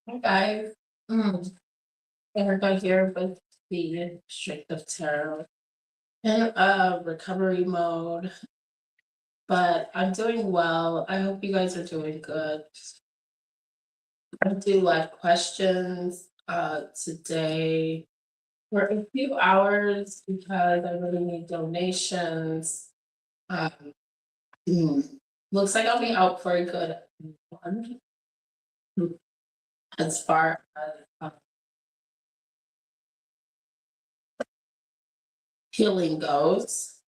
Hi guys. Erica here with the Strength of Tarot in recovery mode, but I'm doing well. I hope you guys are doing good. I do live questions today for a few hours because I really need donations. Um, looks like I'll be out for a good month as far as healing goes.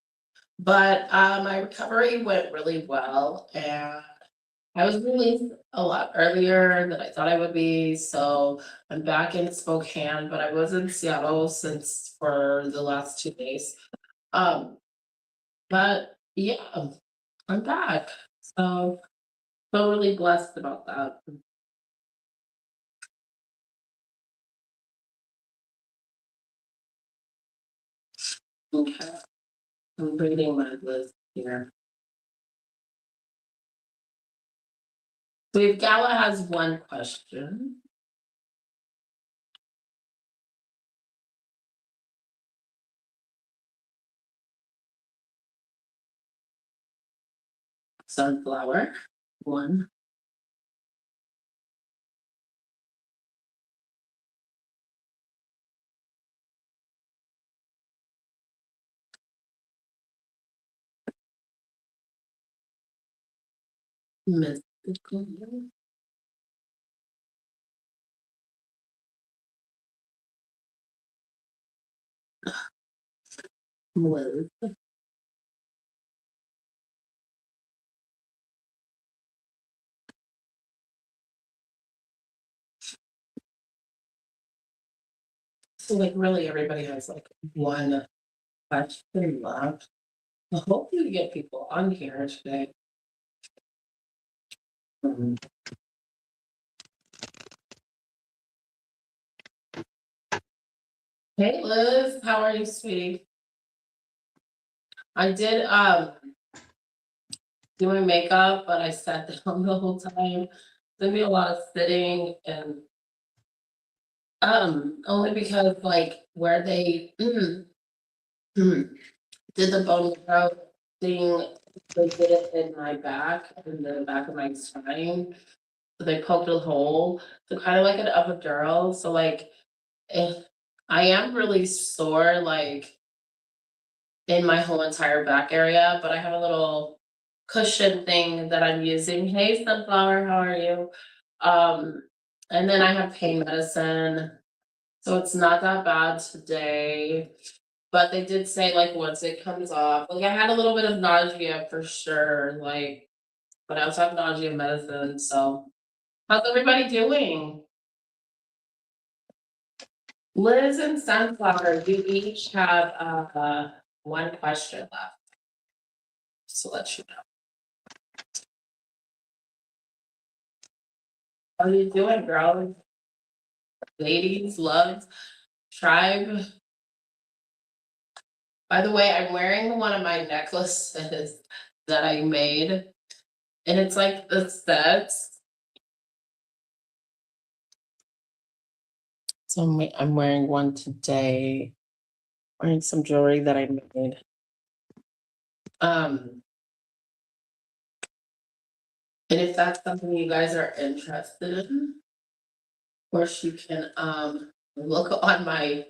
But my recovery went really well, and I was released a lot earlier than I thought I would be. So I'm back in Spokane, but I was in Seattle since for the last 2 days. Um, but yeah, I'm back. So feel really blessed about that. Okay, I'm reading my list here. So if Gala has one question. Sunflower, one. Mystical, Liz. So like really everybody has like one question left. I hope you get people on here today. Mhm. Hey Liz, how are you, sweetie? I did do my makeup, but I sat down the whole time. There'd be a lot of sitting and only because like where they did the bone marrow thing, they did it in my back, in the back of my spine. So they poked a hole. So kind of like an epidural. So like if I am really sore, like in my whole entire back area, but I have a little cushion thing that I'm using. Hey, Sunflower, how are you? Um, and then I have pain medicine, so it's not that bad today. But they did say like once it comes off, like I had a little bit of nausea for sure, like, but I also have nausea medicine. So how's everybody doing? Liz and Sunflower, you each have one question left. Just to let you know. How you doing, girls? Ladies, loves, tribe. By the way, I'm wearing one of my necklaces that I made, and it's like the sets. So I'm wearing one today, wearing some jewelry that I made. Um, and if that's something you guys are interested in, of course you can look on my.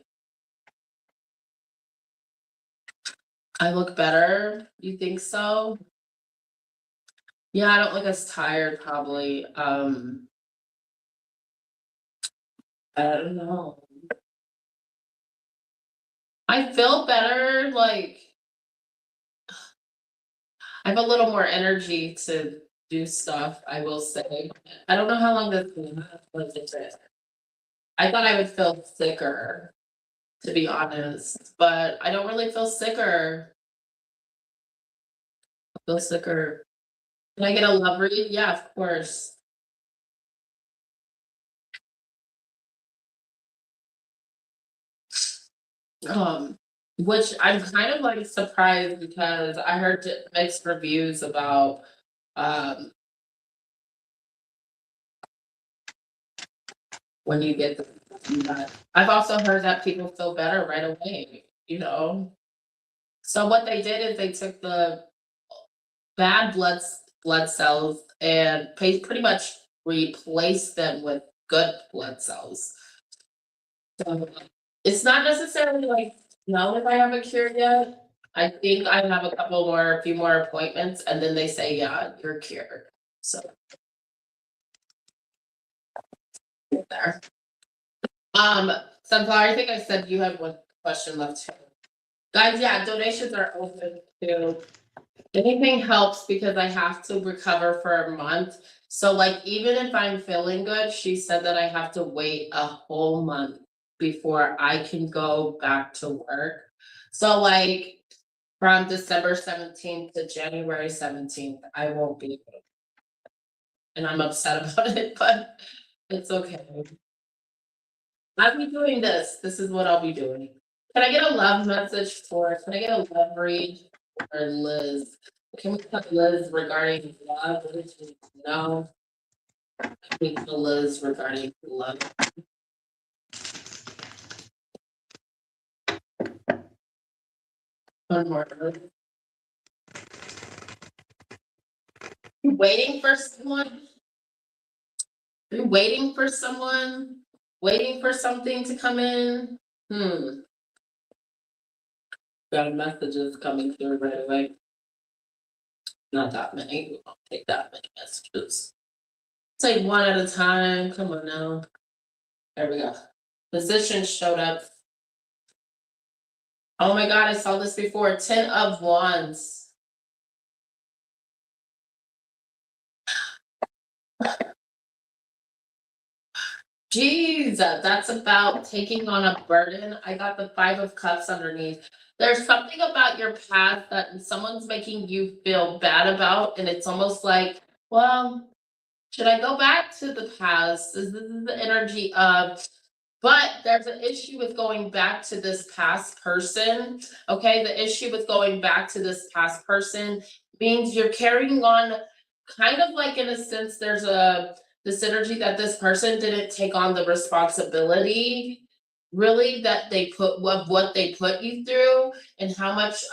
I look better. You think so? Yeah, I don't look as tired probably. I don't know. I feel better, like I have a little more energy to do stuff, I will say. I don't know how long this was it. I thought I would feel sicker, to be honest, but I don't really feel sicker. I feel sicker. Can I get a love read? Yeah, of course. Um, which I'm kind of like surprised because I heard mixed reviews about um when you get that. I've also heard that people feel better right away, you know? So what they did is they took the bad blood cells and pretty much replaced them with good blood cells. So it's not necessarily like, no, if I have a cure yet. I think I have a few more appointments, and then they say, yeah, you're cured. So there. Sunflower, I think I said you had one question left too. Guys, yeah, donations are open to anything helps because I have to recover for a month. So like even if I'm feeling good, she said that I have to wait a whole month before I can go back to work. So like from December 17th to January 17th, I won't be. And I'm upset about it, but it's okay. I'll be doing this. This is what I'll be doing. Can I get a love message can I get a love read for Liz? Can we put Liz regarding love? What does she need to know? Can we put Liz regarding love? One more. You waiting for someone? You waiting for someone? Waiting for something to come in? Got messages coming through right away. Not that many. We won't take that many messages. Take one at a time. Come on now. There we go. Physician showed up. Oh my god, I saw this before. 10 of Wands. Jeez, that's about taking on a burden. I got the 5 of Cups underneath. There's something about your past that someone's making you feel bad about, and it's almost like, well, should I go back to the past? This is the energy of, but there's an issue with going back to this past person. Okay, the issue with going back to this past person means you're carrying on kind of like, in a sense, there's the synergy that this person didn't take on the responsibility really that they put what they put you through and how much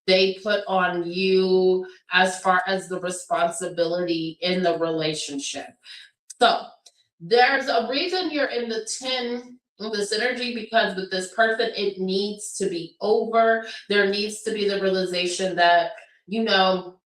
they put on you as far as the responsibility in the relationship. So there's a reason you're in the 10 of this energy, because with this person, it needs to be over. There needs to be the realization that, you know,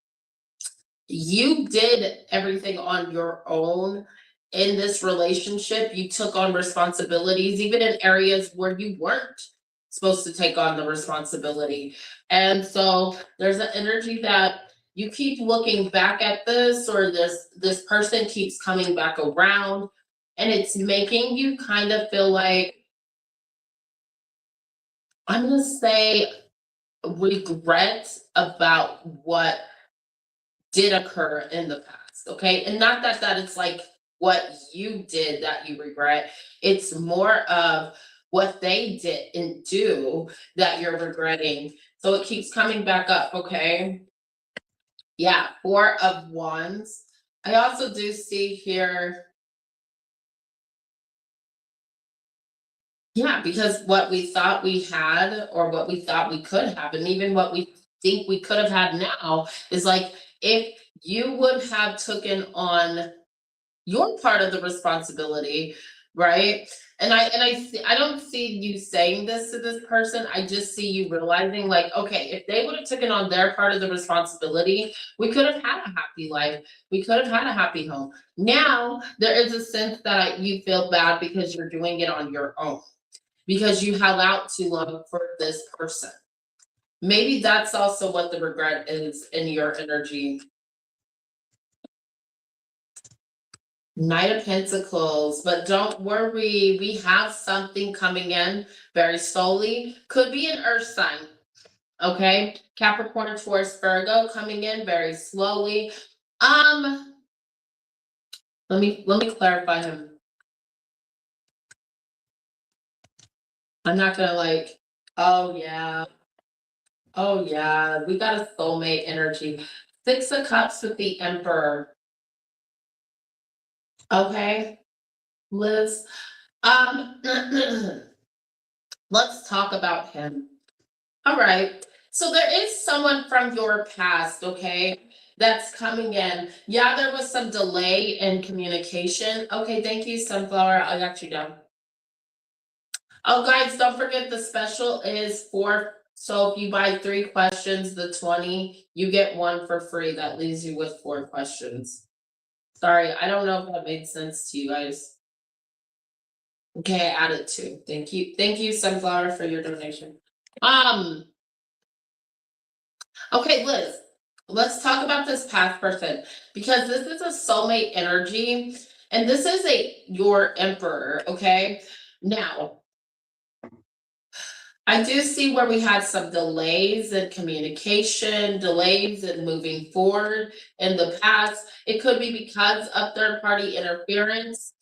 you did everything on your own in this relationship. You took on responsibilities, even in areas where you weren't supposed to take on the responsibility. And so there's an energy that you keep looking back at this, or this person keeps coming back around, and it's making you kind of feel like, I'm gonna say, regret about what did occur in the past, okay? And not that it's like what you did that you regret. It's more of what they didn't do that you're regretting. So it keeps coming back up, okay? Yeah, 4 of Wands. I also do see here, yeah, because what we thought we had, or what we thought we could have, and even what we think we could have had now, is like, if you would have taken on your part of the responsibility, right? And I don't see you saying this to this person. I just see you realizing, like, okay, if they would have taken on their part of the responsibility, we could have had a happy life. We could have had a happy home. Now there is a sense that you feel bad because you're doing it on your own, because you held out too long for this person. Maybe that's also what the regret is in your energy. Knight of Pentacles, but don't worry, we have something coming in very slowly. Could be an earth sign, okay? Capricorn, Taurus, Virgo coming in very slowly. Let me clarify him. I'm not gonna like, oh yeah, we got a soulmate energy. 6 of Cups with the Emperor. Okay. Liz. Let's talk about him. All right. So there is someone from your past, okay, that's coming in. Yeah, there was some delay in communication. Okay, thank you, Sunflower. I got you down. Oh, guys, don't forget the special is 4. So if you buy 3 questions, the 20, you get 1 for free. That leaves you with 4 questions. Sorry, I don't know if that made sense to you guys. Okay, I added 2. Thank you. Thank you, Sunflower, for your donation. Okay, Liz, let's talk about this past person because this is a soulmate energy and this is your emperor, okay? Now, I do see where we had some delays in communication, delays in moving forward in the past. It could be because of third party interference.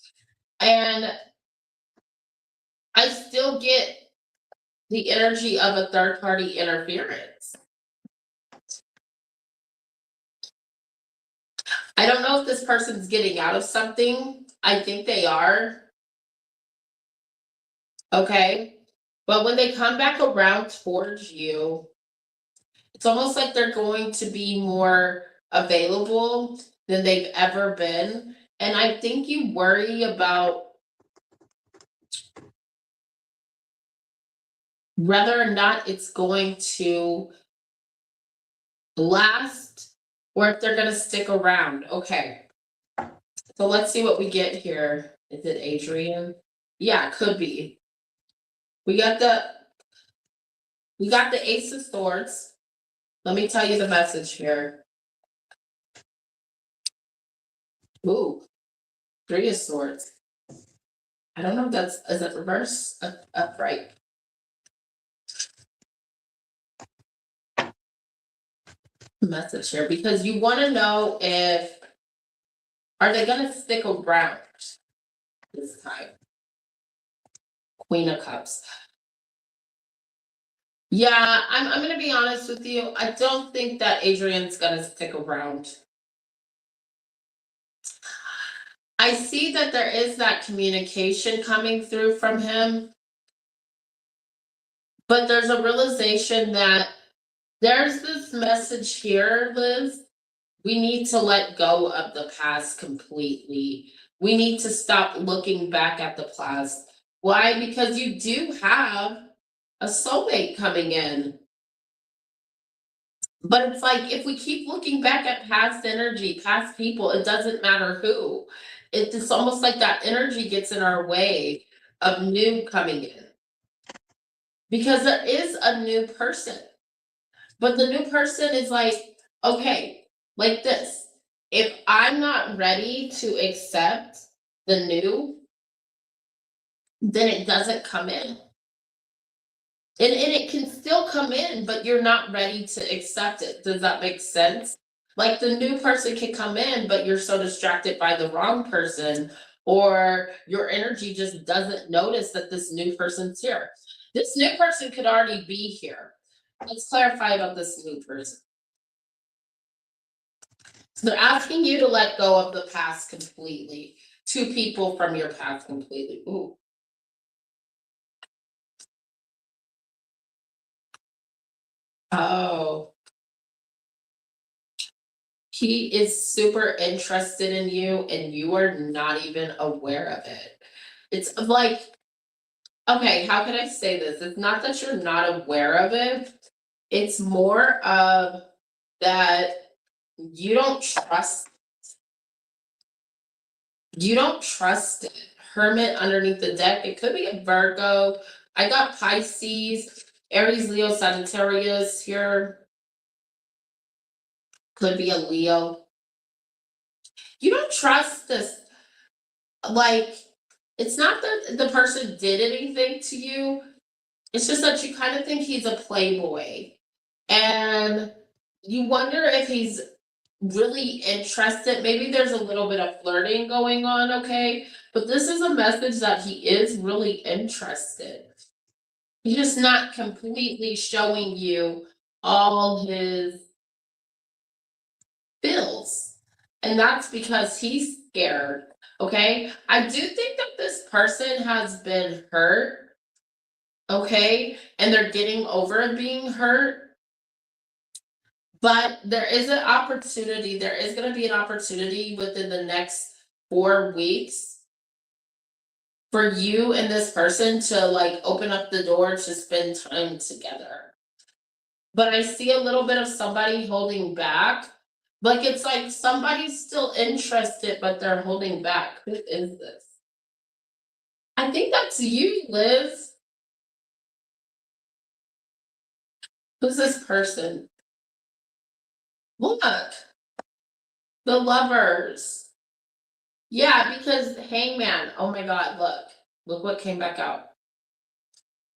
And I still get the energy of a third party interference. I don't know if this person's getting out of something. I think they are. Okay. But when they come back around towards you, it's almost like they're going to be more available than they've ever been. And I think you worry about whether or not it's going to last or if they're going to stick around. Okay. So let's see what we get here. Is it Adrian? Yeah, it could be. We got the Ace of Swords. Let me tell you the message here. Ooh, 3 of Swords. I don't know if is it reverse upright. Message here because you want to know if are they going to stick around this time. Queen of Cups. Yeah, I'm going to be honest with you. I don't think that Adrian's going to stick around. I see that there is that communication coming through from him. But there's a realization that there's this message here, Liz. We need to let go of the past completely. We need to stop looking back at the past. Why? Because you do have a soulmate coming in. But it's like if we keep looking back at past energy, past people, it doesn't matter who. It's almost like that energy gets in our way of new coming in. Because there is a new person. But the new person is like, okay, like this. If I'm not ready to accept the new, then it doesn't come in. And it can still come in, but you're not ready to accept it. Does that make sense? Like the new person can come in, but you're so distracted by the wrong person, or your energy just doesn't notice that this new person's here. This new person could already be here. Let's clarify about this new person. So they're asking you to let go of the past completely. 2 people from your past completely. Ooh. Oh. He is super interested in you and you are not even aware of it. It's like, okay, how can I say this? It's not that you're not aware of it. It's more of that you don't trust it. Hermit underneath the deck. It could be a Virgo. I got Pisces, Aries, Leo, Sagittarius here. Could be a Leo. You don't trust this. Like, it's not that the person did anything to you. It's just that you kind of think he's a playboy. And you wonder if he's really interested. Maybe there's a little bit of flirting going on, okay? But this is a message that he is really interested. He's just not completely showing you all his feels. And that's because he's scared, okay? I do think that this person has been hurt, okay? And they're getting over being hurt. But there is an opportunity, there is gonna be an opportunity within the next 4 weeks for you and this person to like open up the door to spend time together. But I see a little bit of somebody holding back. Like it's like somebody's still interested, but they're holding back. Who is this? I think that's you, Liz. Who's this person? Look, the lovers. Yeah, because hangman. Oh my god, look what came back out.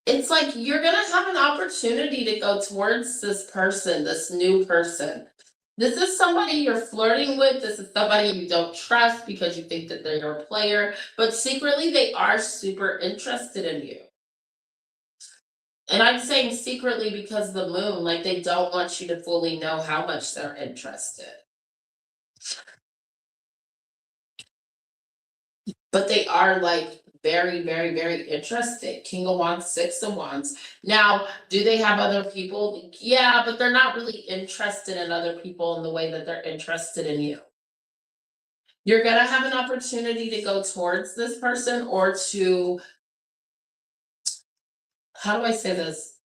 It's like you're gonna have an opportunity to go towards this person, this new person. This is somebody you're flirting with. This is somebody you don't trust because you think that they're your player, but secretly they are super interested in you. And I'm saying secretly because the moon, like they don't want you to fully know how much they're interested. But they are like very, very, very interested. King of Wands, Six of Wands. Now, do they have other people? Yeah, but they're not really interested in other people in the way that they're interested in you. You're gonna have an opportunity to go towards this person or to, how do I say this?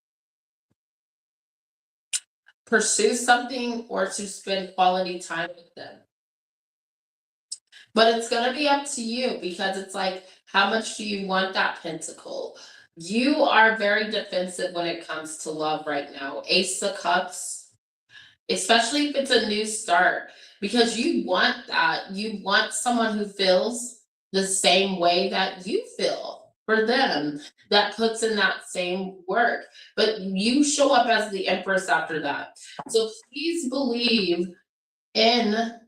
Pursue something or to spend quality time with them. But it's gonna be up to you because it's like, how much do you want that pentacle? You are very defensive when it comes to love right now. Ace of Cups, especially if it's a new start, because you want that. You want someone who feels the same way that you feel for them, that puts in that same work. But you show up as the Empress after that. So please believe in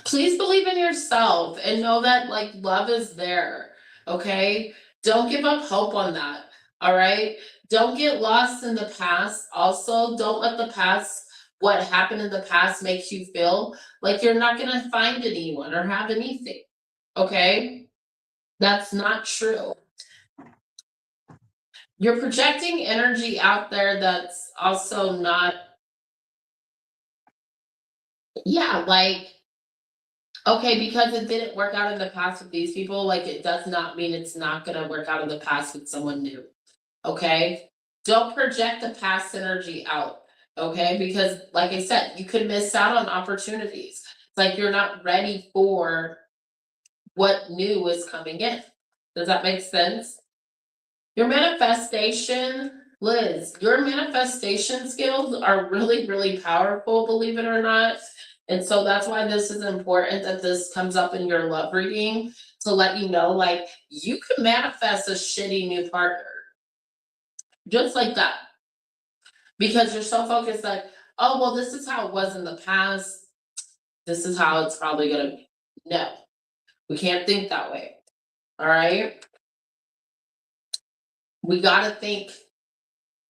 please believe in yourself and know that like love is there. Okay, don't give up hope on that. All right, don't get lost in the past. Also, don't let the past, what happened in the past, makes you feel like you're not going to find anyone or have anything. Okay, that's not true. You're projecting energy out there that's also not, yeah, like, okay, because it didn't work out in the past with these people, like it does not mean it's not gonna work out in the past with someone new. Okay? Don't project the past energy out. Okay? Because like I said, you could miss out on opportunities. It's like you're not ready for what new is coming in. Does that make sense? Your manifestation, Liz, your manifestation skills are really, really powerful, believe it or not. And so that's why this is important that this comes up in your love reading to let you know, like, you can manifest a shitty new partner just like that because you're so focused, like, oh, well, this is how it was in the past. This is how it's probably going to be. No, we can't think that way. All right. We got to think,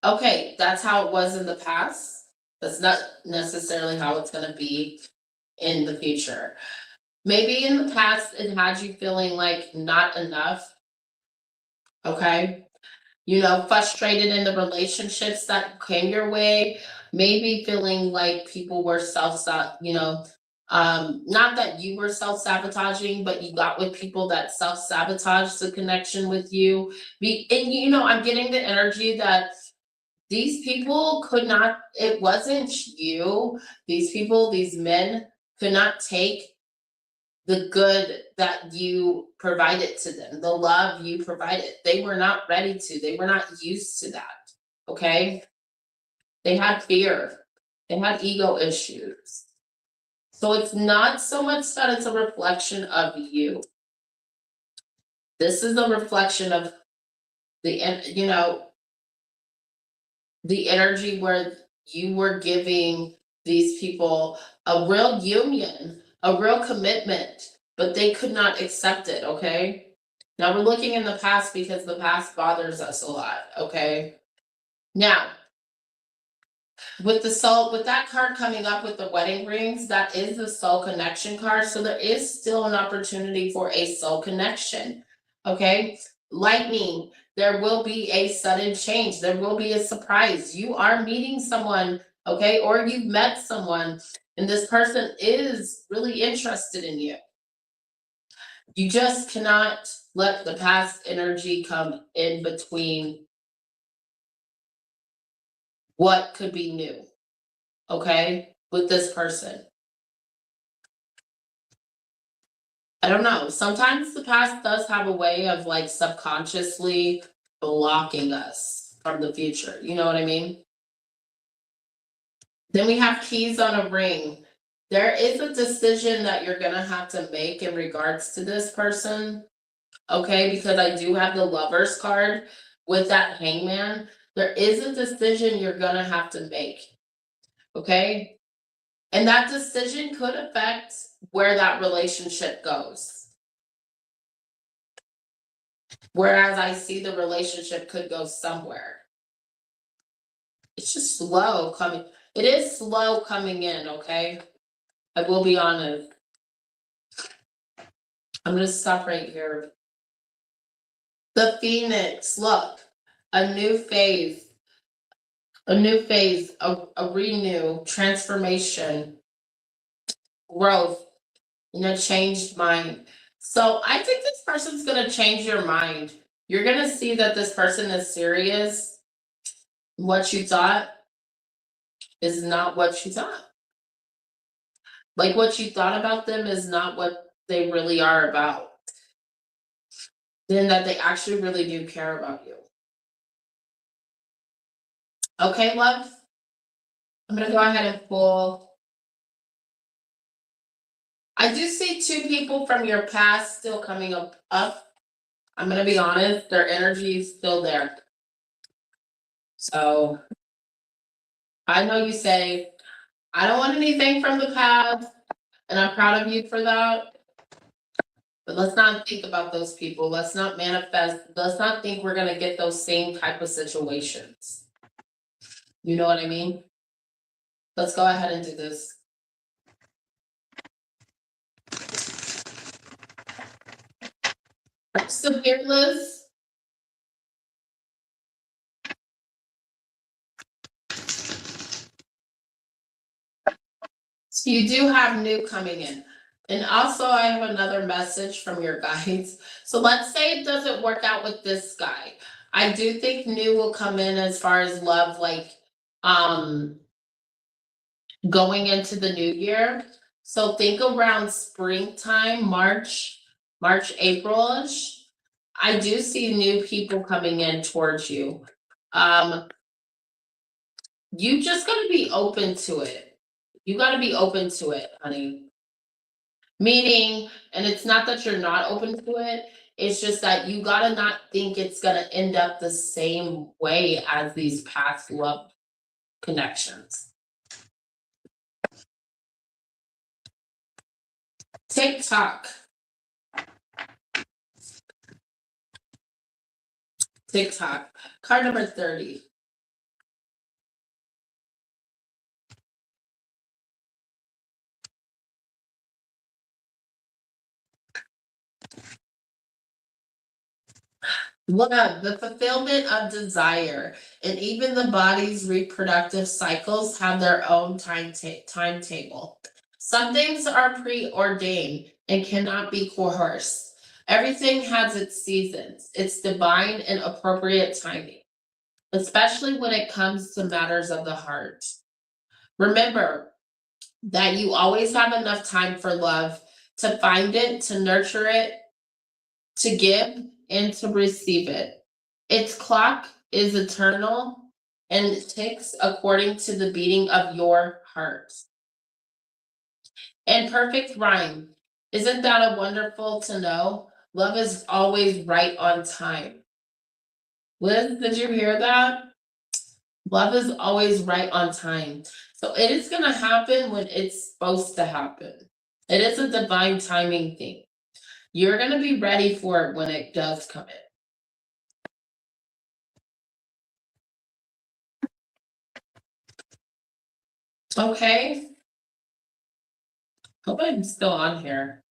okay, that's how it was in the past. That's not necessarily how it's going to be in the future. Maybe in the past it had you feeling like not enough. Okay. You know, frustrated in the relationships that came your way. Maybe feeling like people were not that you were self-sabotaging, but you got with people that self-sabotaged the connection with you. And I'm getting the energy that these people could not, it wasn't you. These people, these men could not take the good that you provided to them, the love you provided. They were not ready to, they were not used to that. Okay. They had fear, they had ego issues. So it's not so much that it's a reflection of you. This is a reflection of the the energy where you were giving these people a real union, a real commitment, but they could not accept it. Okay. Now we're looking in the past because the past bothers us a lot. Okay. Now, With the soul, with that card coming up with the wedding rings, that is the soul connection card, so there is still an opportunity for a soul connection. Okay, lightning, there will be a sudden change, there will be a surprise. You are meeting someone, okay, or you've met someone, and this person is really interested in you. You just cannot let the past energy come in between what could be new, okay, with this person. I don't know. Sometimes the past does have a way of like subconsciously blocking us from the future. You know what I mean? Then we have keys on a ring. There is a decision that you're going to have to make in regards to this person. Okay, because I do have the lovers card with that hangman. There is a decision you're going to have to make. Okay. And that decision could affect where that relationship goes. Whereas I see the relationship could go somewhere. It's just slow coming. It is slow coming in, okay? I will be honest. I'm gonna stop right here. The Phoenix, look, a new phase, a renew, transformation, growth, and a changed mind. So I think this person's gonna change your mind. You're gonna see that this person is serious. What you thought is not what you thought. Like what you thought about them is not what they really are about. Then that they actually really do care about you. Okay, love. I'm gonna go ahead and pull. I do see two people from your past still coming up. I'm gonna be honest, their energy is still there. So I know you say, I don't want anything from the past, and I'm proud of you for that. But let's not think about those people. Let's not manifest. Let's not think we're gonna get those same type of situations. You know what I mean? Let's go ahead and do this. Are you still here, Liz? So you do have new coming in. And also I have another message from your guides. So let's say it doesn't work out with this guy. I do think new will come in as far as love, like going into the new year. So think around springtime, March, April-ish. I do see new people coming in towards you. You just gotta be open to it. You gotta be open to it, honey. Meaning, and it's not that you're not open to it, it's just that you gotta not think it's gonna end up the same way as these past love connections. TikTok. TikTok. Card number 30. Love, the fulfillment of desire, and even the body's reproductive cycles have their own timetable. Some things are preordained and cannot be coerced. Everything has its seasons, its divine and appropriate timing, especially when it comes to matters of the heart. Remember that you always have enough time for love, to find it, to nurture it, to give, and to receive it. Its clock is eternal and it ticks according to the beating of your heart. And perfect rhyme. Isn't that a wonderful to know? Love is always right on time. Liz, did you hear that? Love is always right on time. So it is going to happen when it's supposed to happen. It is a divine timing thing. You're going to be ready for it when it does come in. Okay. Hope I'm still on here.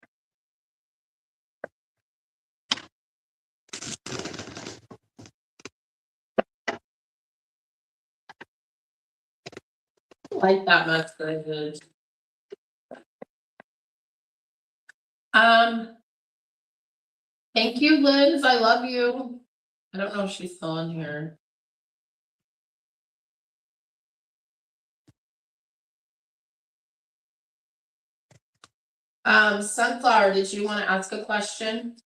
Like that message. Thank you, Liz. I love you. I don't know if she's still on here. Sunflower, did you want to ask a question?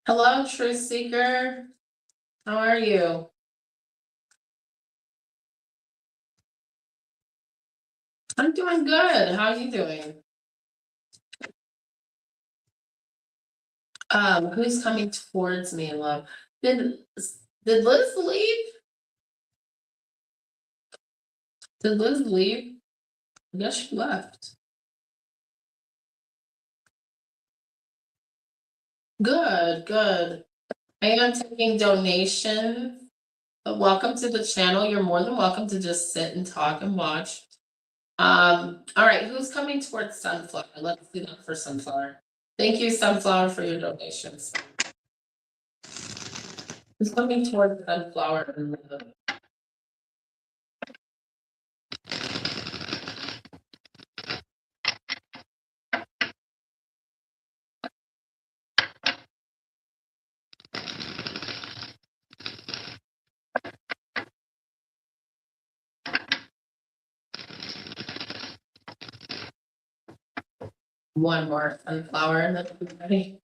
Hello, Truth Seeker. How are you? I'm doing good. How are you doing? Who's coming towards me, love? Did Liz leave? Did Liz leave? I guess she left. Good, good. I am taking donations. But welcome to the channel. You're more than welcome to just sit and talk and watch. All right, who's coming towards Sunflower? Let's do that for Sunflower. Thank you, Sunflower, for your donations. Who's coming towards Sunflower and one more Sunflower and then we'll be ready.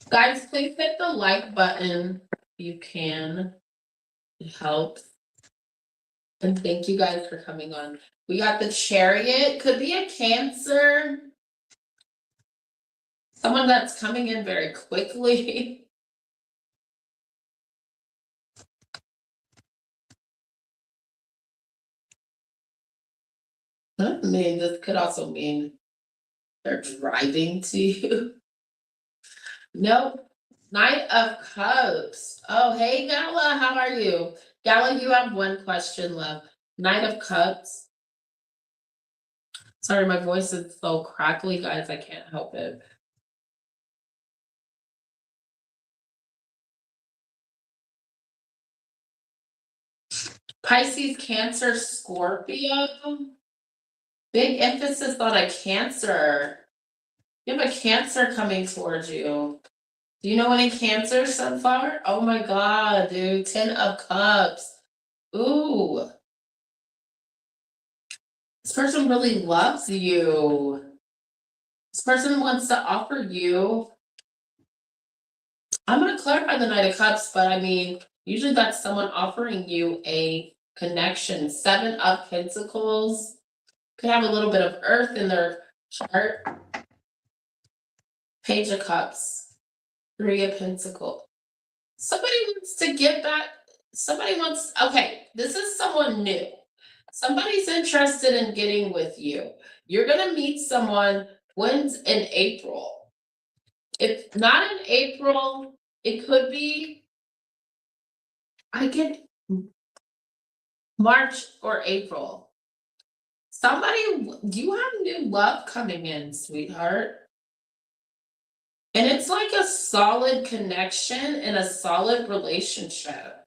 Guys, please hit the like button if you can. It helps. And thank you guys for coming on. We got the Chariot, could be a Cancer. Someone that's coming in very quickly. I mean, this could also mean they're driving to you. Nope. Knight of Cups. Oh, hey, Gala, how are you? Gala, you have one question left. Knight of Cups. Sorry, my voice is so crackly, guys. I can't help it. Pisces, Cancer, Scorpio. Big emphasis on a Cancer. You have a Cancer coming towards you. Do you know any Cancer, Sunflower? Oh my God, dude. 10 of Cups. Ooh. This person really loves you. This person wants to offer you. I'm going to clarify the Knight of Cups, but I mean, usually that's someone offering you a connection. 7 of Pentacles. Could have a little bit of earth in their chart. Page of Cups. 3 of Pentacles. Somebody wants to get back. Somebody wants, okay, this is someone new. Somebody's interested in getting with you. You're going to meet someone when's in April. If not in April, it could be, I get March or April. Somebody, you have new love coming in, sweetheart. And it's like a solid connection and a solid relationship.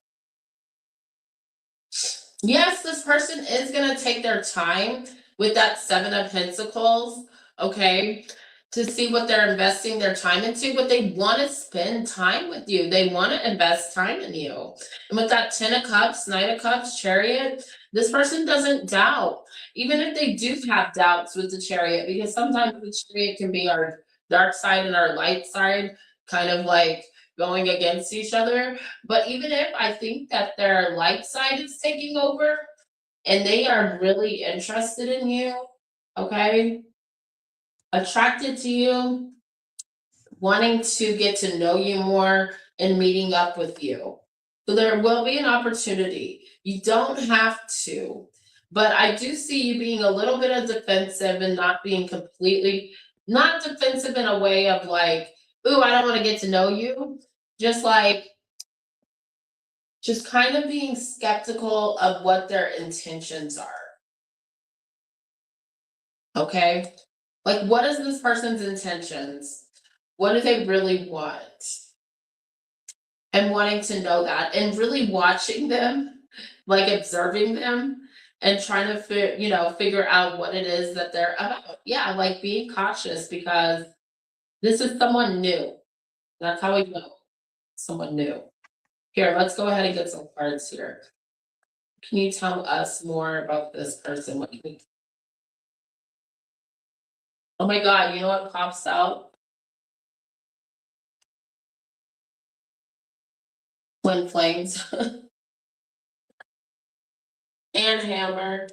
Yes, this person is going to take their time with that 7 of Pentacles, okay, to see what they're investing their time into, but they want to spend time with you. They want to invest time in you. And with that 10 of Cups, Knight of Cups, Chariot, this person doesn't doubt, even if they do have doubts with the Chariot, because sometimes the Chariot can be our dark side and our light side, kind of like going against each other. But even if I think that their light side is taking over and they are really interested in you, okay, attracted to you, wanting to get to know you more and meeting up with you. So there will be an opportunity. You don't have to But I do see you being a little bit of defensive and not being completely, not defensive in a way of like, ooh, I don't want to get to know you. Just like, just kind of being skeptical of what their intentions are. Okay. Like, what is this person's intentions? What do they really want? And wanting to know that and really watching them, like observing them and trying to figure out what it is that they're about. Yeah, like being cautious because this is someone new. That's how we know someone new. Here, let's go ahead and get some cards here. Can you tell us more about this person? Oh my God, you know what pops out? Twin flames and hammer.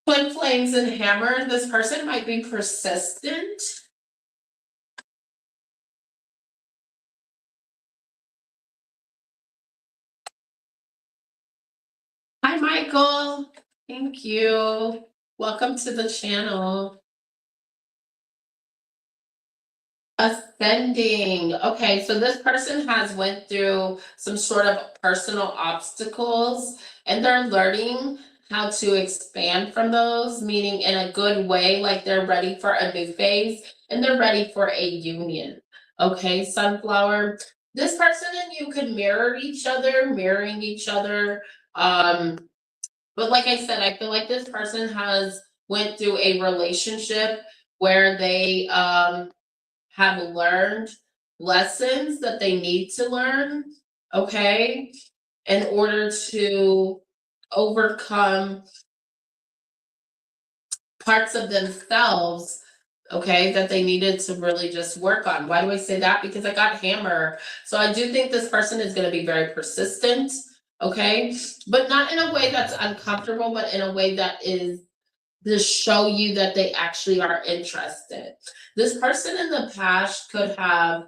Twin flames and hammer. This person might be persistent. Hi, Michael. Thank you. Welcome to the channel. Ascending. Okay, so this person has went through some sort of personal obstacles and they're learning how to expand from those, meaning in a good way, like they're ready for a new phase and they're ready for a union. Okay, sunflower. This person and you could mirror each other, mirroring each other. Um, but like I said, I feel like this person has went through a relationship where they have learned lessons that they need to learn, okay, in order to overcome parts of themselves, okay, that they needed to really just work on. Why do I say that? Because I got hammer. So I do think this person is going to be very persistent, okay, but not in a way that's uncomfortable, but in a way that is to show you that they actually are interested. This person in the past could have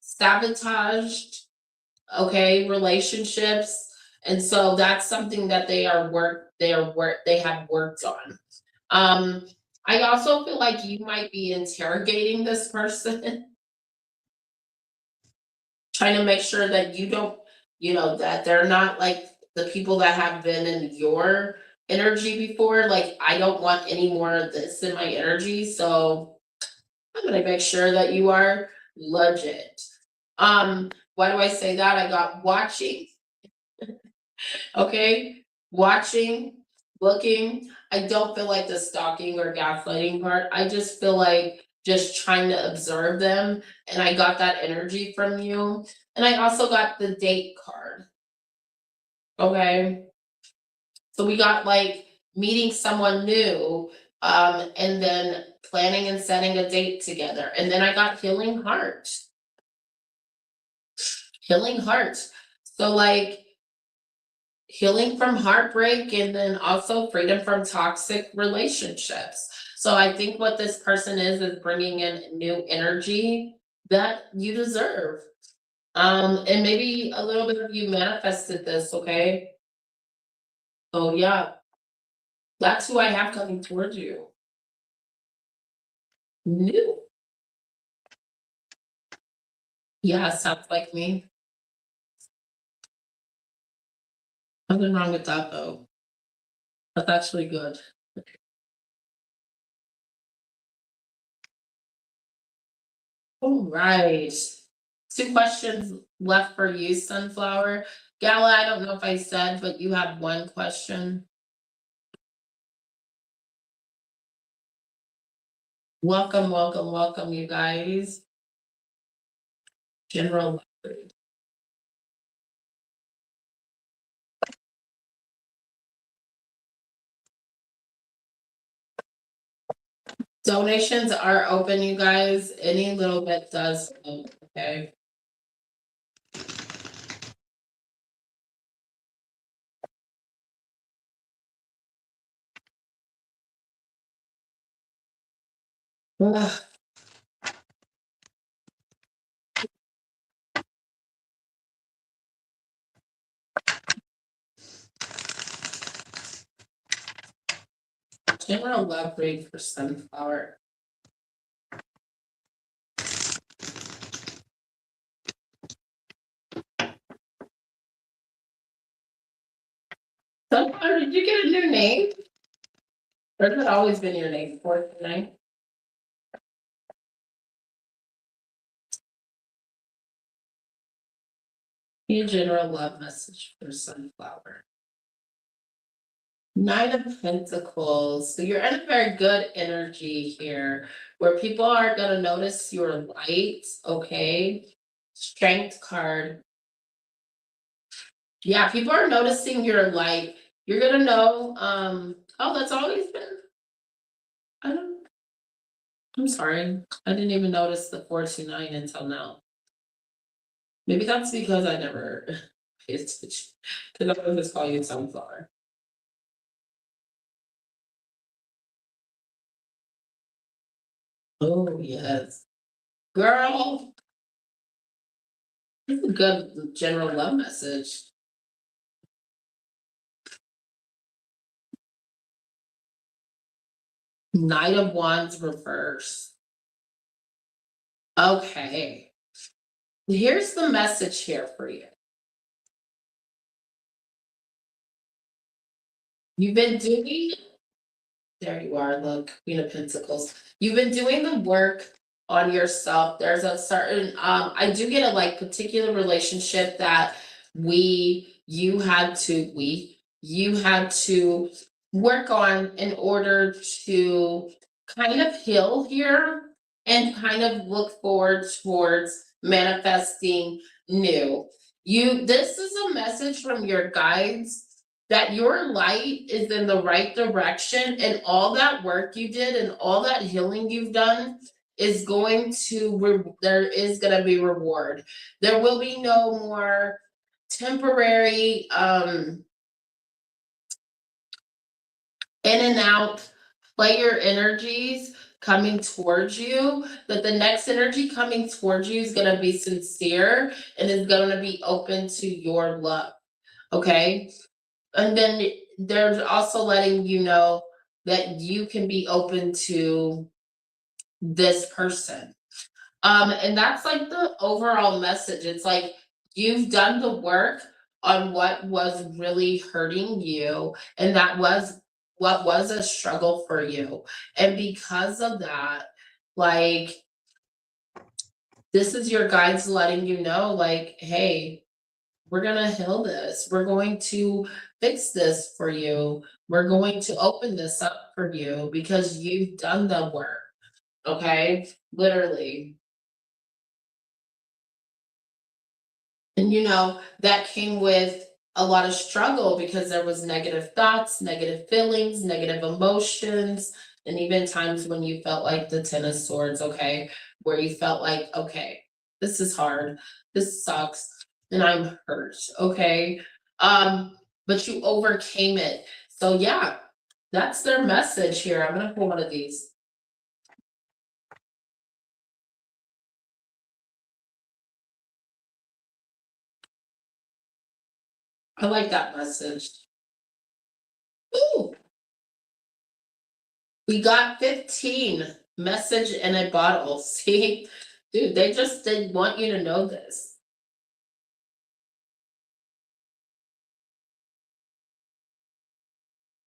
sabotaged, okay, relationships. And so that's something that they have worked on. Um, I also feel like you might be interrogating this person, trying to make sure that you don't, that they're not like the people that have been in your energy before. Like, I don't want any more of this in my energy. So I'm gonna make sure that you are legit. Why do I say that? I got watching, okay? Watching, looking. I don't feel like the stalking or gaslighting part. I just feel like just trying to observe them. And I got that energy from you. And I also got the date card. Okay. So we got like meeting someone new, and then planning and setting a date together. And then I got healing heart. Healing heart. So like healing from heartbreak and then also freedom from toxic relationships. So I think what this person is bringing in new energy that you deserve. And maybe a little bit of you manifested this, okay? So yeah, that's who I have coming towards you. New. Yeah, sounds like me. Nothing wrong with that though. That's actually good. All right. Two questions left for you, Sunflower. Gala, I don't know if I said, but you have one question. Welcome, welcome, welcome, you guys. General. Donations are open, you guys. Any little bit does help, okay? Ugh. General love read for sunflower. Sunflower, did you get a new name? Or has it always been your name, 429? Your general love message for sunflower. 9 of Pentacles. So you're in a very good energy here where people are going to notice your light. Okay. Strength card. Yeah, people are noticing your light. You're going to know. Oh, that's always been. I'm sorry. I didn't even notice the 429 until now. Maybe that's because I never paid attention. Because I always call you sunflower. Oh, yes. Girl, it's a good general love message. Knight of Wands reverse. Okay. Here's the message here for you. You've been doing, there you are, look, Queen of Pentacles. You've been doing the work on yourself. There's a certain, I do get a like particular relationship that you had to work on in order to kind of heal here and kind of look forward towards manifesting new. This is a message from your guides that your light is in the right direction and all that work you did and all that healing you've done is going to there is going to be reward. There will be no more temporary in and out player energies coming towards you, that the next energy coming towards you is going to be sincere and is going to be open to your love. Okay. And then there's also letting you know that you can be open to this person. And that's like the overall message. It's like you've done the work on what was really hurting you, and that was what was a struggle for you. And because of that, like, this is your guides letting you know, like, hey, we're going to heal this. We're going to fix this for you. We're going to open this up for you because you've done the work. Okay. Literally. And that came with a lot of struggle because there was negative thoughts, negative feelings, negative emotions, and even times when you felt like the 10 of swords, okay, where you felt like, okay, this is hard, this sucks, and I'm hurt, okay? But you overcame it. So yeah, that's their message here. I'm gonna pull one of these. I like that message. Ooh. We got 15 message in a bottle. See, dude, they just didn't want you to know this.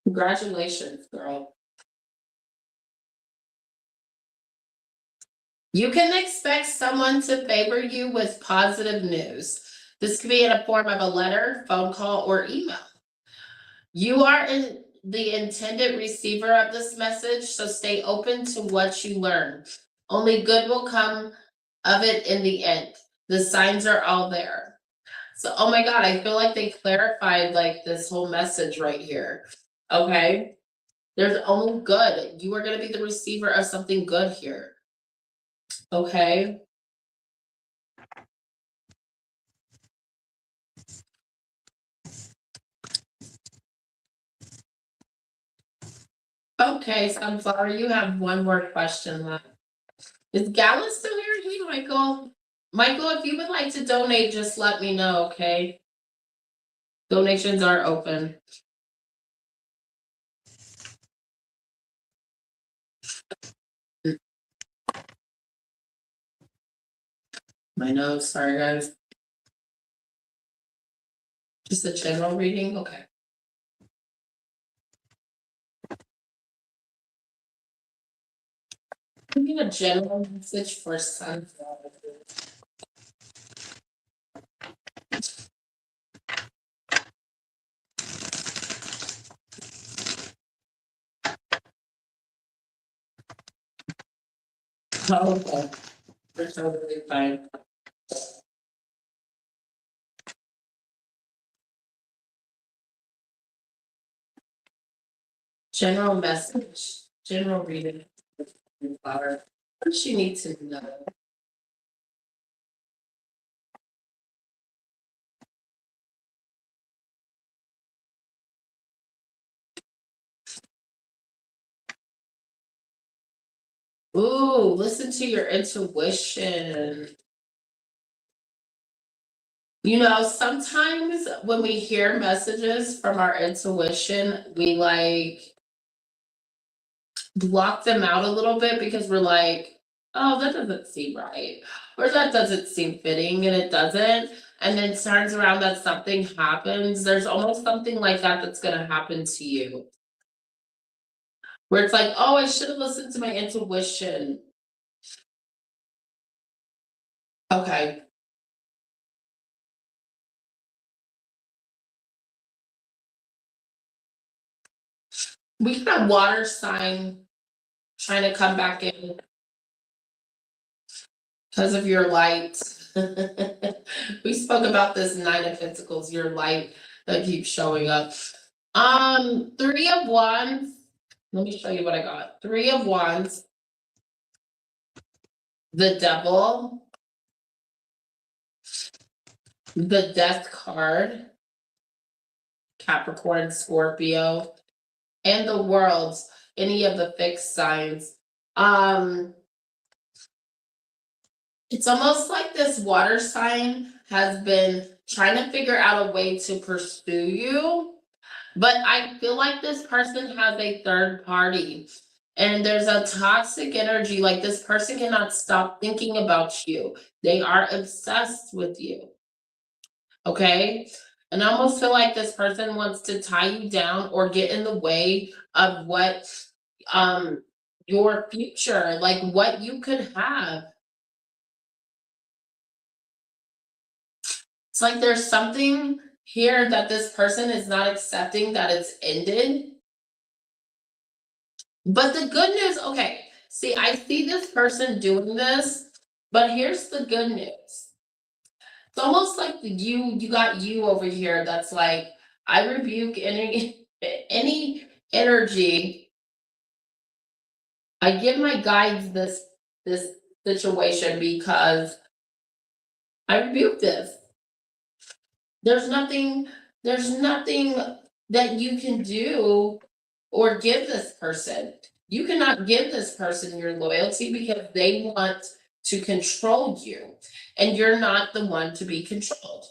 Congratulations, girl. You can expect someone to favor you with positive news. This could be in a form of a letter, phone call, or email. You are the intended receiver of this message, so stay open to what you learn. Only good will come of it in the end. The signs are all there. So, oh my God, I feel like they clarified like this whole message right here. Okay. There's only good. You are going to be the receiver of something good here. Okay. Okay, Sunflower, you have one more question left. Is Gallon still here? Hey, Michael. Michael, if you would like to donate, just let me know, okay? Donations are open. My nose, sorry guys. Just a general reading, okay. Give me a general message for sunflower. Oh, okay. They're totally fine. General message, general reading. Flower. What does she need to know? Ooh, listen to your intuition. You know, sometimes when we hear messages from our intuition, we like block them out a little bit because we're like, oh, that doesn't seem right. Or that doesn't seem fitting, and it doesn't. And then turns around that something happens. There's almost something like that that's gonna happen to you. Where it's like, oh, I should have listened to my intuition. Okay. We got a water sign trying to come back in because of your light. We spoke about this Nine of Pentacles, your light that keeps showing up. Three of Wands. Let me show you what I got. Three of Wands. The Devil. The Death card. Capricorn, Scorpio. And the Worlds. Any of the fixed signs. It's almost like this water sign has been trying to figure out a way to pursue you. But I feel like this person has a third party. And there's a toxic energy, like this person cannot stop thinking about you. They are obsessed with you. Okay? And I almost feel like this person wants to tie you down or get in the way of what your future, like what you could have. It's like there's something here that this person is not accepting that it's ended. But the good news, okay, see, I see this person doing this, but here's the good news. It's almost like you got you over here that's like, I rebuke any energy. I give my guides this situation because I rebuke this. There's nothing that you can do or give this person. You cannot give this person your loyalty because they want to control you and you're not the one to be controlled.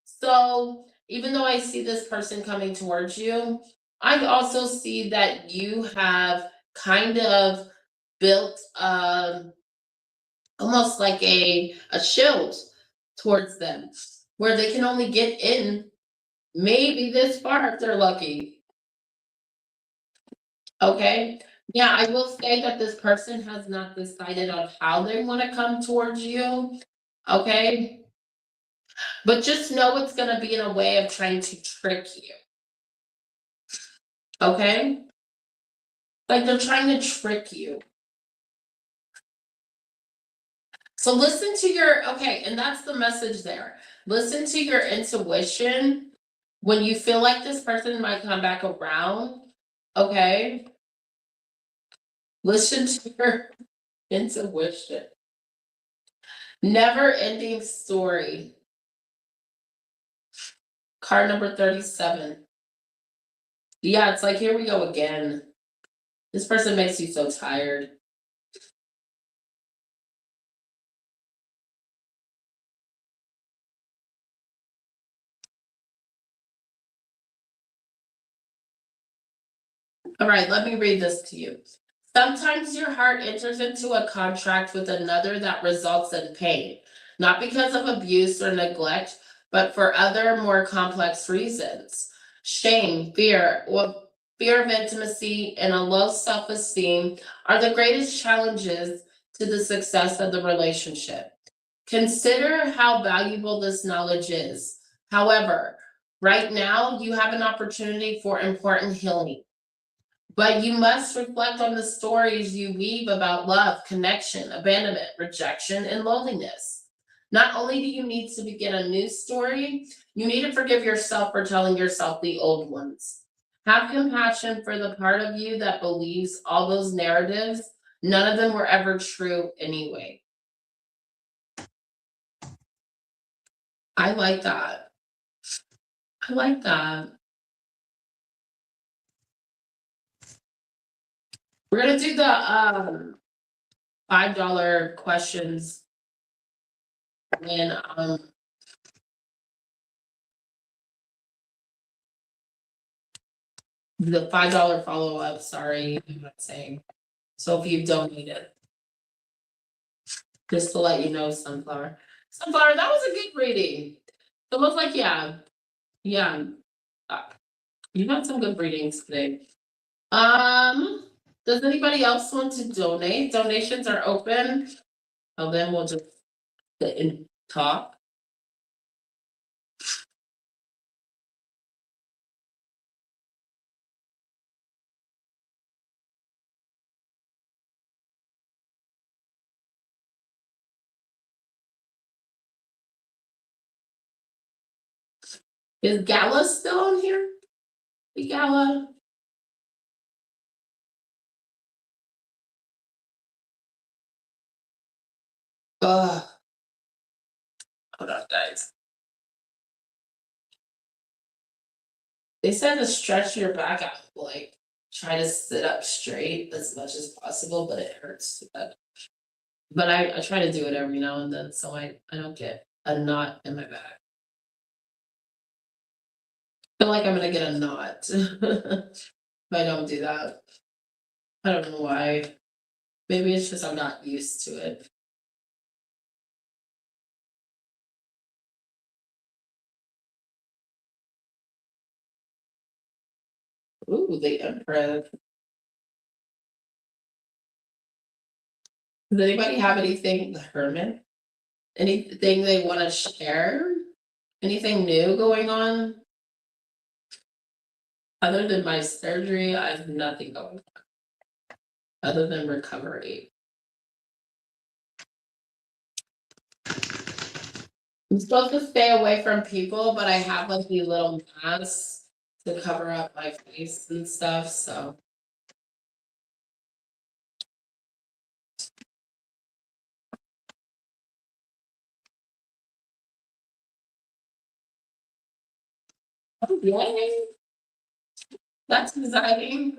So even though I see this person coming towards you, I also see that you have kind of built almost like a shield towards them where they can only get in maybe this far if they're lucky. Okay. Yeah, I will say that this person has not decided on how they want to come towards you. Okay. But just know it's going to be in a way of trying to trick you. Okay. Like they're trying to trick you. So listen to your, okay, and that's the message there. Listen to your intuition when you feel like this person might come back around. Okay. Listen to your intuition. Never ending story. Card number 37. Yeah, it's like, here we go again. This person makes you so tired. All right, let me read this to you. Sometimes your heart enters into a contract with another that results in pain, not because of abuse or neglect, but for other more complex reasons. Shame, fear of intimacy, and a low self esteem are the greatest challenges to the success of the relationship. Consider how valuable this knowledge is. However, right now you have an opportunity for important healing. But you must reflect on the stories you weave about love, connection, abandonment, rejection, and loneliness. Not only do you need to begin a new story, you need to forgive yourself for telling yourself the old ones. Have compassion for the part of you that believes all those narratives. None of them were ever true anyway. I like that. I like that. We're gonna do the $5 questions when the $5 follow-up, sorry, I'm not saying. So if you've donated, just to let you know, Sunflower. Sunflower, that was a good reading. It looks like, yeah, uh, you had some good readings today. Does anybody else want to donate? Donations are open. Oh, then we'll just sit and talk. Is Gala still on here? The Gala? Ugh. Hold on, guys. They said to stretch your back out, like try to sit up straight as much as possible, but it hurts too bad. But I try to do it every now and then, so I don't get a knot in my back. Feel like I'm gonna get a knot if I don't do that. I don't know why. Maybe it's just I'm not used to it. Ooh, the Empress. Does anybody have anything, the Hermit? Anything they want to share? Anything new going on? Other than my surgery, I have nothing going on. Other than recovery. I'm supposed to stay away from people, but I have like these little masks to cover up my face and stuff, so. Oh, yay. That's exciting.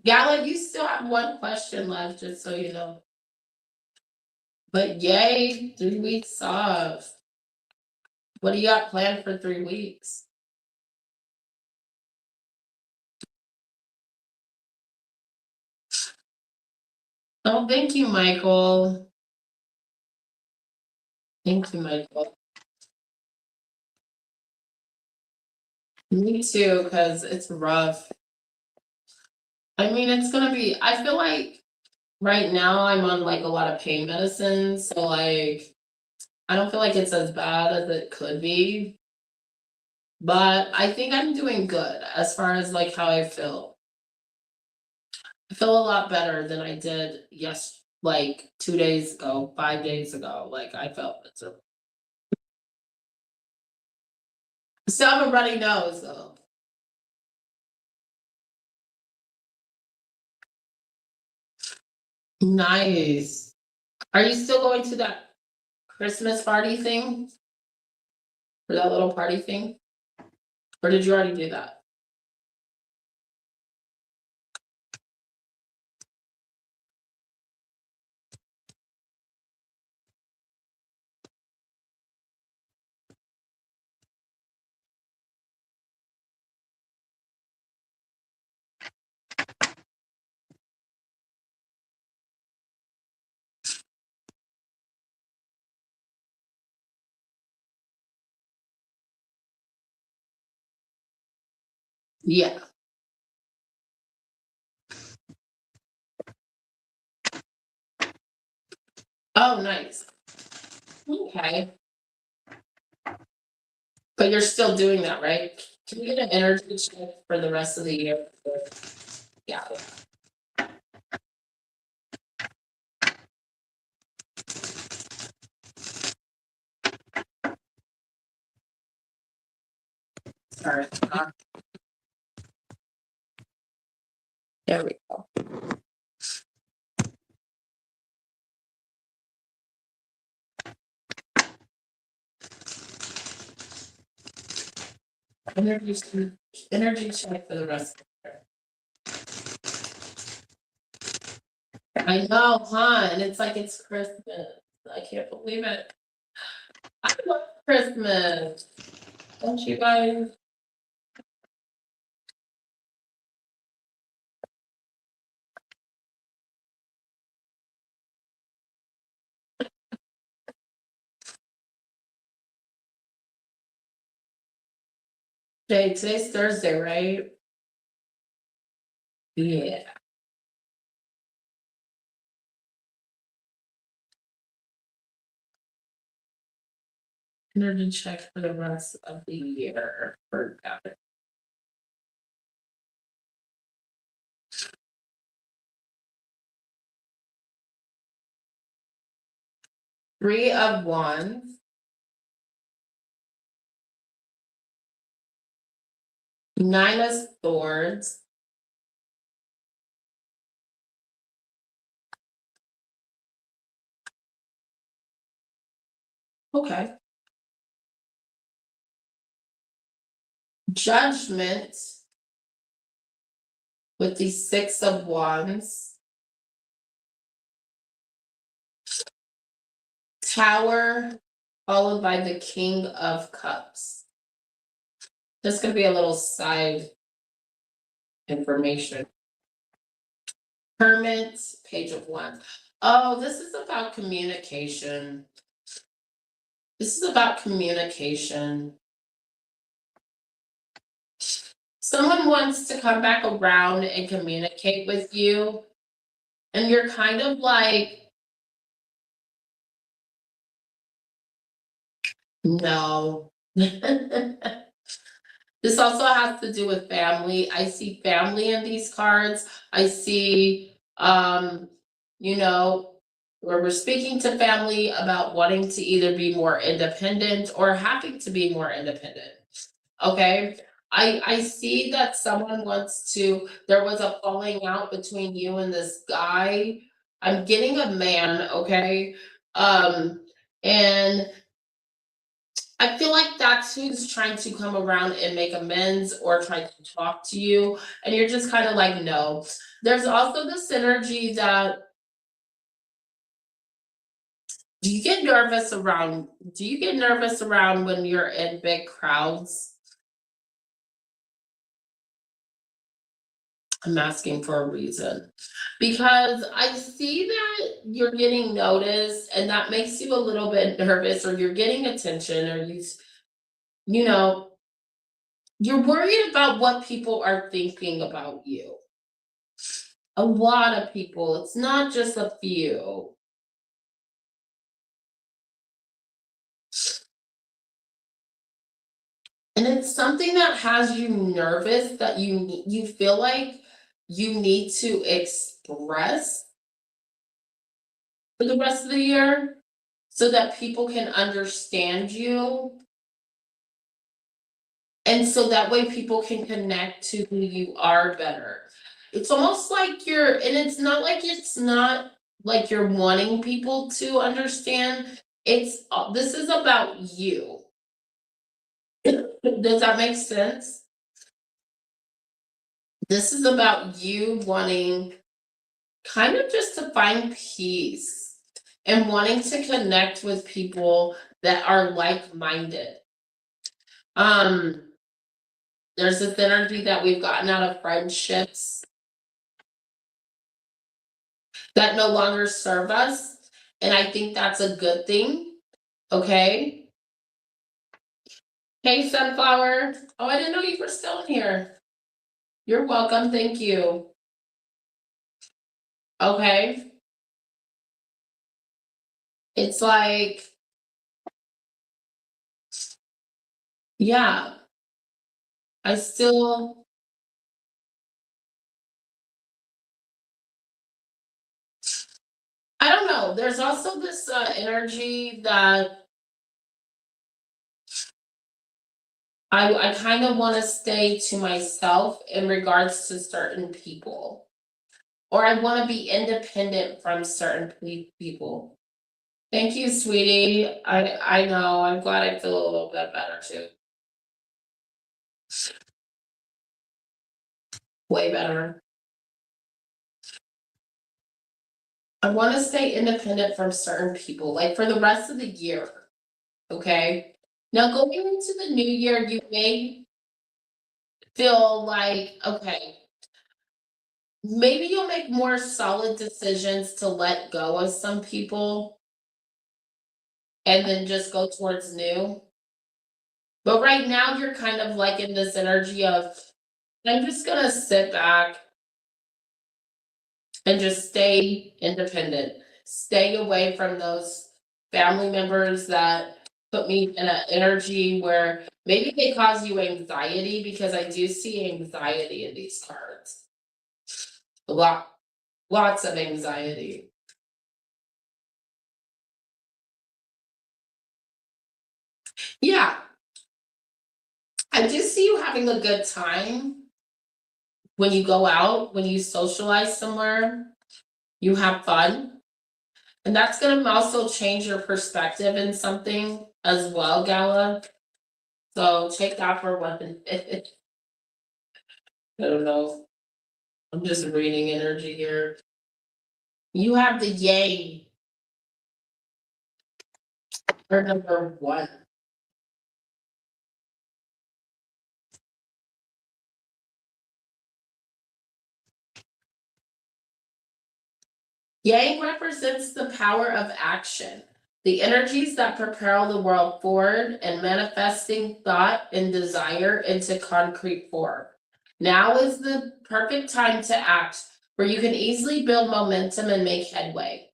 Gala, you still have one question left, just so you know. But yay, 3 weeks off. What do you got planned for 3 weeks? Oh, thank you, Michael. Thank you, Michael. Me too, because it's rough. I mean, it's gonna be, I feel like right now I'm on like a lot of pain medicine, so like I don't feel like it's as bad as it could be. But I think I'm doing good as far as like how I feel. I feel a lot better than I did like 2 days ago, 5 days ago. Like I felt it's a still have a runny nose though. Nice. Are you still going to that Christmas party thing? Or that little party thing? Or did you already do that? Yeah. Oh, nice. Okay. But you're still doing that, right? Can you get an energy check for the rest of the year? Yeah. Sorry. There we go. Energy, energy check for the rest of the year. I know, huh? And it's like it's Christmas. I can't believe it. I love Christmas. Don't you guys? Okay, today's Thursday, right? Yeah. Energy check for the rest of the year for Gavin. Three of Wands. Nine of Swords. Okay. Judgment with the Six of Wands. Tower followed by the King of Cups. This could be a little side information. Hermit, Page of Wands. Oh, this is about communication. This is about communication. Someone wants to come back around and communicate with you, and you're kind of like, no. This also has to do with family. I see family in these cards. I see, you know, where we're speaking to family about wanting to either be more independent or having to be more independent. Okay. I see that someone wants to, there was a falling out between you and this guy. I'm getting a man, okay? And I feel like that's who's trying to come around and make amends or try to talk to you, and you're just kind of like, no. There's also the synergy that do you get nervous around do you get nervous around when you're in big crowds? I'm asking for a reason. Because I see that you're getting noticed and that makes you a little bit nervous or you're getting attention or you know, you're worried about what people are thinking about you. A lot of people, it's not just a few. And it's something that has you nervous that you feel like you need to express for the rest of the year so that people can understand you. And so that way people can connect to who you are better. It's almost like you're, and it's not like you're wanting people to understand. This is about you. Does that make sense? This is about you wanting kind of just to find peace and wanting to connect with people that are like-minded. There's this energy that we've gotten out of friendships that no longer serve us, and I think that's a good thing. Okay. Hey, Sunflower. Oh, I didn't know you were still in here. You're welcome, thank you. Okay. It's like, yeah, I still, I don't know. There's also this energy that I kind of want to stay to myself in regards to certain people, or I want to be independent from certain people. Thank you, sweetie. I know. I'm glad I feel a little bit better too. Way better. I want to stay independent from certain people, like for the rest of the year. Okay. Now going into the new year, you may feel like, okay, maybe you'll make more solid decisions to let go of some people and then just go towards new. But right now, you're kind of like in this energy of, I'm just gonna sit back and just stay independent, stay away from those family members that put me in an energy where maybe they cause you anxiety, because I do see anxiety in these cards. A lot, lots of anxiety. Yeah, I do see you having a good time when you go out, when you socialize somewhere, you have fun. And that's gonna also change your perspective in something as well, Gala. So take that for what it I don't know. I'm just reading energy here. You have the yang for number one. Yang represents the power of action, the energies that propel the world forward and manifesting thought and desire into concrete form. Now is the perfect time to act, where you can easily build momentum and make headway.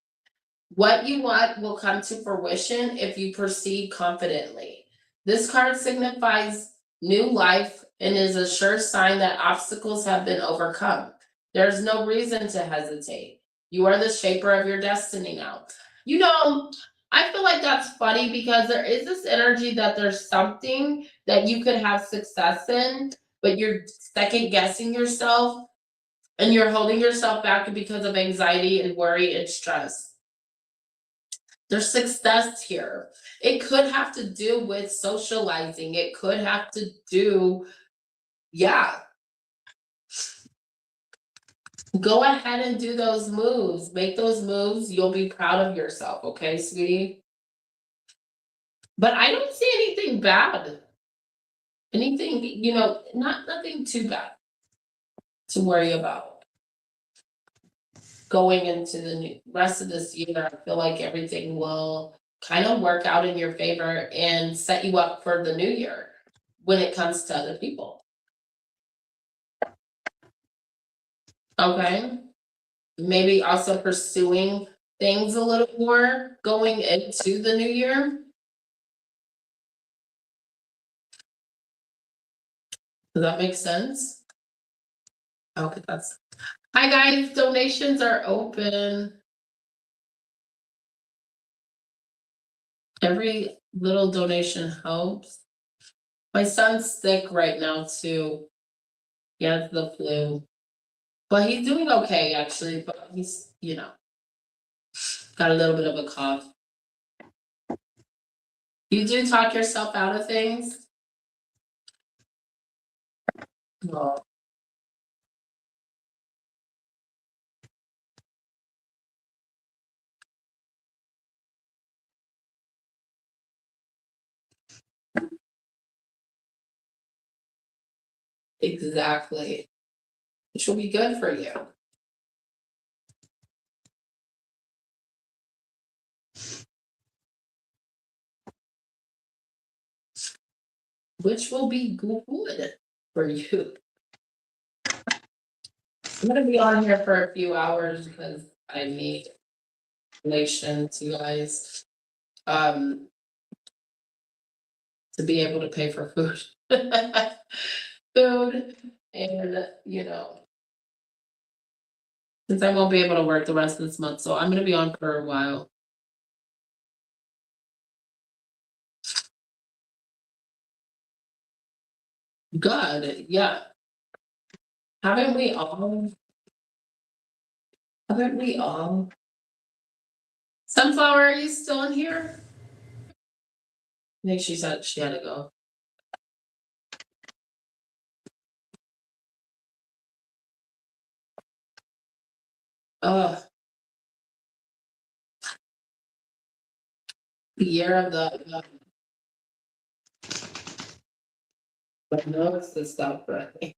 What you want will come to fruition if you proceed confidently. This card signifies new life and is a sure sign that obstacles have been overcome. There's no reason to hesitate. You are the shaper of your destiny now. You know, I feel like that's funny because there is this energy that there's something that you could have success in, but you're second guessing yourself and you're holding yourself back because of anxiety and worry and stress. There's success here. It could have to do with socializing. It could have to do, yeah. Go ahead and do those moves. Make those moves. You'll be proud of yourself, okay, sweetie? But I don't see anything bad. Anything, not nothing too bad to worry about. Going into the rest of this year, I feel like everything will kind of work out in your favor and set you up for the new year when it comes to other people. Okay. Maybe also pursuing things a little more going into the new year. Does that make sense? Okay, that's hi guys, donations are open. Every little donation helps. My son's sick right now too. He has the flu. But he's doing okay actually, but he's, got a little bit of a cough. You do talk yourself out of things? No. Exactly. Which will be good for you. Which will be good for you. I'm gonna be on here for a few hours because I need relations, you guys. To be able to pay for food. Food and, since I won't be able to work the rest of this month, so I'm gonna be on for a while. Good, yeah. Haven't we all? Haven't we all? Sunflower, are you still in here? I think she said she had to go. Oh, the year of the, but no, it's the stuff, right?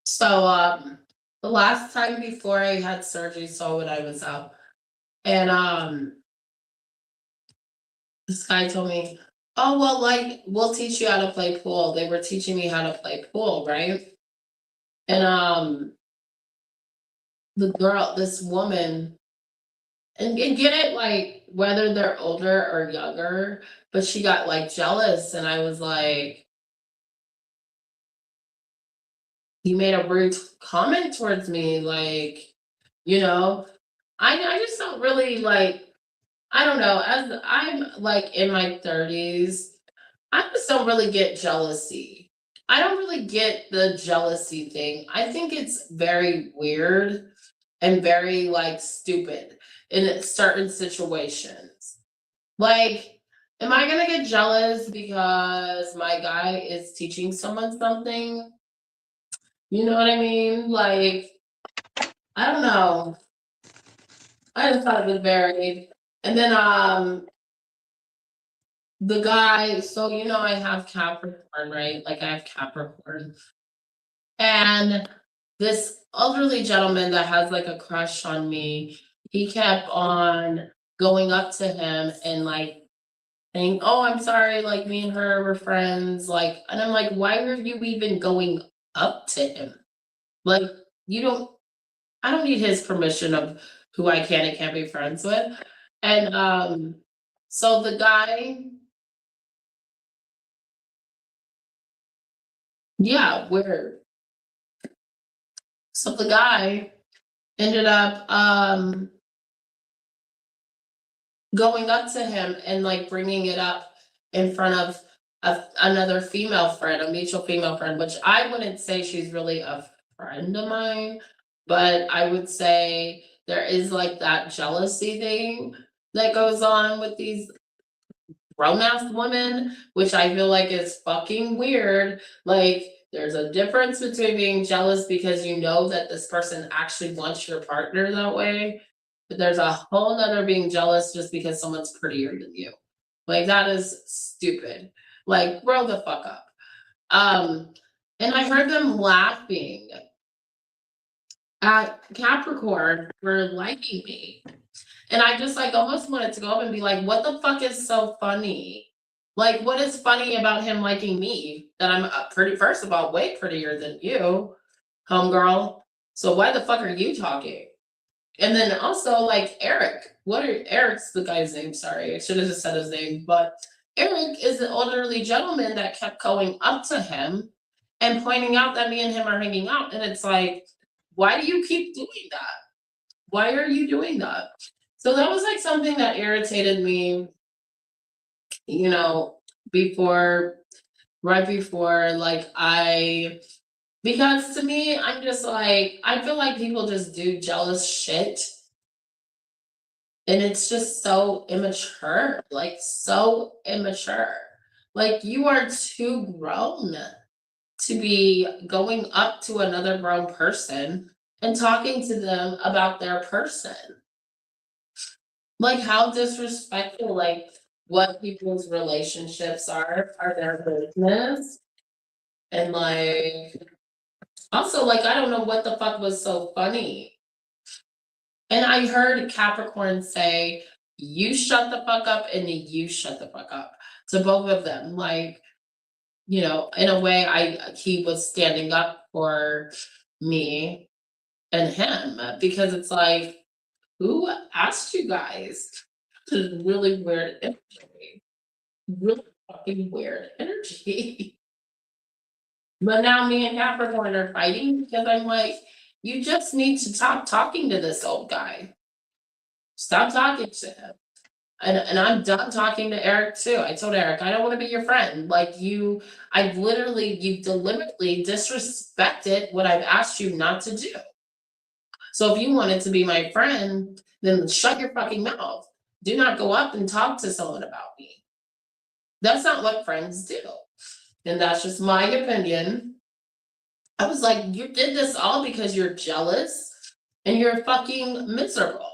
So, the last time before I had surgery, so when I was out, and, this guy told me, "Oh, well, like, we'll teach you how to play pool." They were teaching me how to play pool, right? And, this woman, and get it, like, whether they're older or younger, but she got, like, jealous, and I was like, "You made a rude comment towards me," like, you know? I just don't really, like, I don't know, as I'm, like, in my 30s, I just don't really get jealousy. I don't really get the jealousy thing. I think it's very weird and very, like, stupid in certain situations. Like, am I gonna get jealous because my guy is teaching someone something? You know what I mean? Like, I don't know. I just thought it was very, and then the guy, so I have Capricorn, right? Like I have Capricorn. And this elderly gentleman that has like a crush on me, he kept on going up to him and like saying, "Oh, I'm sorry, like me and her were friends." Like, and I'm like, why are you even going up to him? Like, you don't, I don't need his permission of who I can and can't be friends with. And so the guy, yeah, we're so the guy ended up going up to him and like bringing it up in front of another female friend, a mutual female friend, which I wouldn't say she's really a friend of mine, but I would say there is like that jealousy thing that goes on with these grown ass women, which I feel like is fucking weird. Like, there's a difference between being jealous because you know that this person actually wants your partner that way. But there's a whole nother being jealous just because someone's prettier than you. Like, that is stupid. Like, grow the fuck up. And I heard them laughing at Capricorn for liking me. And I just like almost wanted to go up and be like, what the fuck is so funny? Like, what is funny about him liking me? That I'm pretty, first of all, way prettier than you, homegirl. So why the fuck are you talking? And then also like Eric. Eric's the guy's name? Sorry, I should have just said his name. But Eric is the elderly gentleman that kept going up to him and pointing out that me and him are hanging out. And it's like, why do you keep doing that? Why are you doing that? So that was like something that irritated me, you know, before, right before, like because to me, I'm just like, I feel like people just do jealous shit. And it's just so immature, like so immature. Like you are too grown to be going up to another grown person and talking to them about their person. Like how disrespectful, like what people's relationships are their business. And like, also, like, I don't know what the fuck was so funny. And I heard Capricorn say, you shut the fuck up and you shut the fuck up to both of them. Like, in a way, he was standing up for me and him because it's like, who asked you guys to really weird energy? Really fucking weird energy. But now me and Capricorn are fighting because I'm like, you just need to stop talking to this old guy. Stop talking to him. And I'm done talking to Eric too. I told Eric, I don't want to be your friend. Like you, you deliberately disrespected what I've asked you not to do. So if you wanted to be my friend, then shut your fucking mouth. Do not go up and talk to someone about me. That's not what friends do. And that's just my opinion. I was like, you did this all because you're jealous and you're fucking miserable.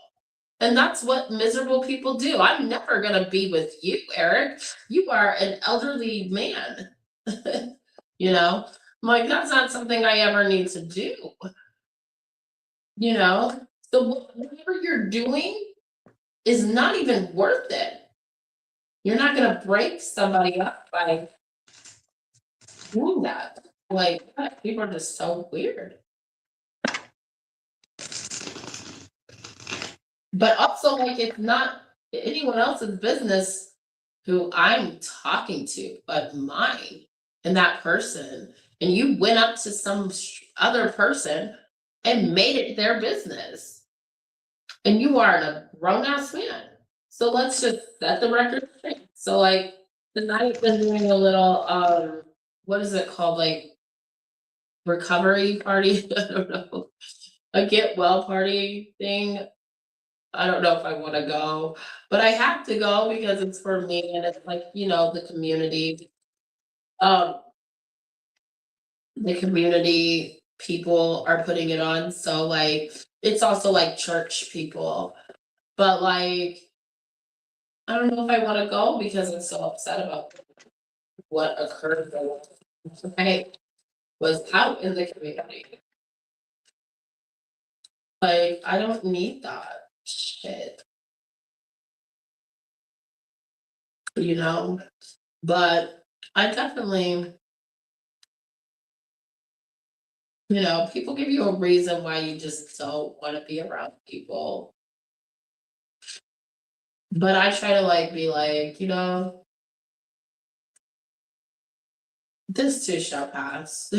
And that's what miserable people do. I'm never gonna be with you, Eric. You are an elderly man. you know, I'm like, that's not something I ever need to do. You know, so whatever you're doing is not even worth it. You're not gonna break somebody up by doing that. Like, God, people are just so weird. But also, like, it's not anyone else's business who I'm talking to, but mine and that person. And you went up to some other person and made it their business. And you are a grown ass man. So let's just set the record straight. So, like, tonight I've been doing a little, what is it called? Like, recovery party? I don't know. A get well party thing. I don't know if I wanna go, but I have to go because it's for me and it's like, the community. Um, the community people are putting it on, so, like, it's also, like, church people. But, like, I don't know if I wanna go because I'm so upset about what occurred when I was out in the community. Like, I don't need that shit, you know? But I definitely people give you a reason why you just don't wanna be around people. But I try to, like, be like, "This too shall pass."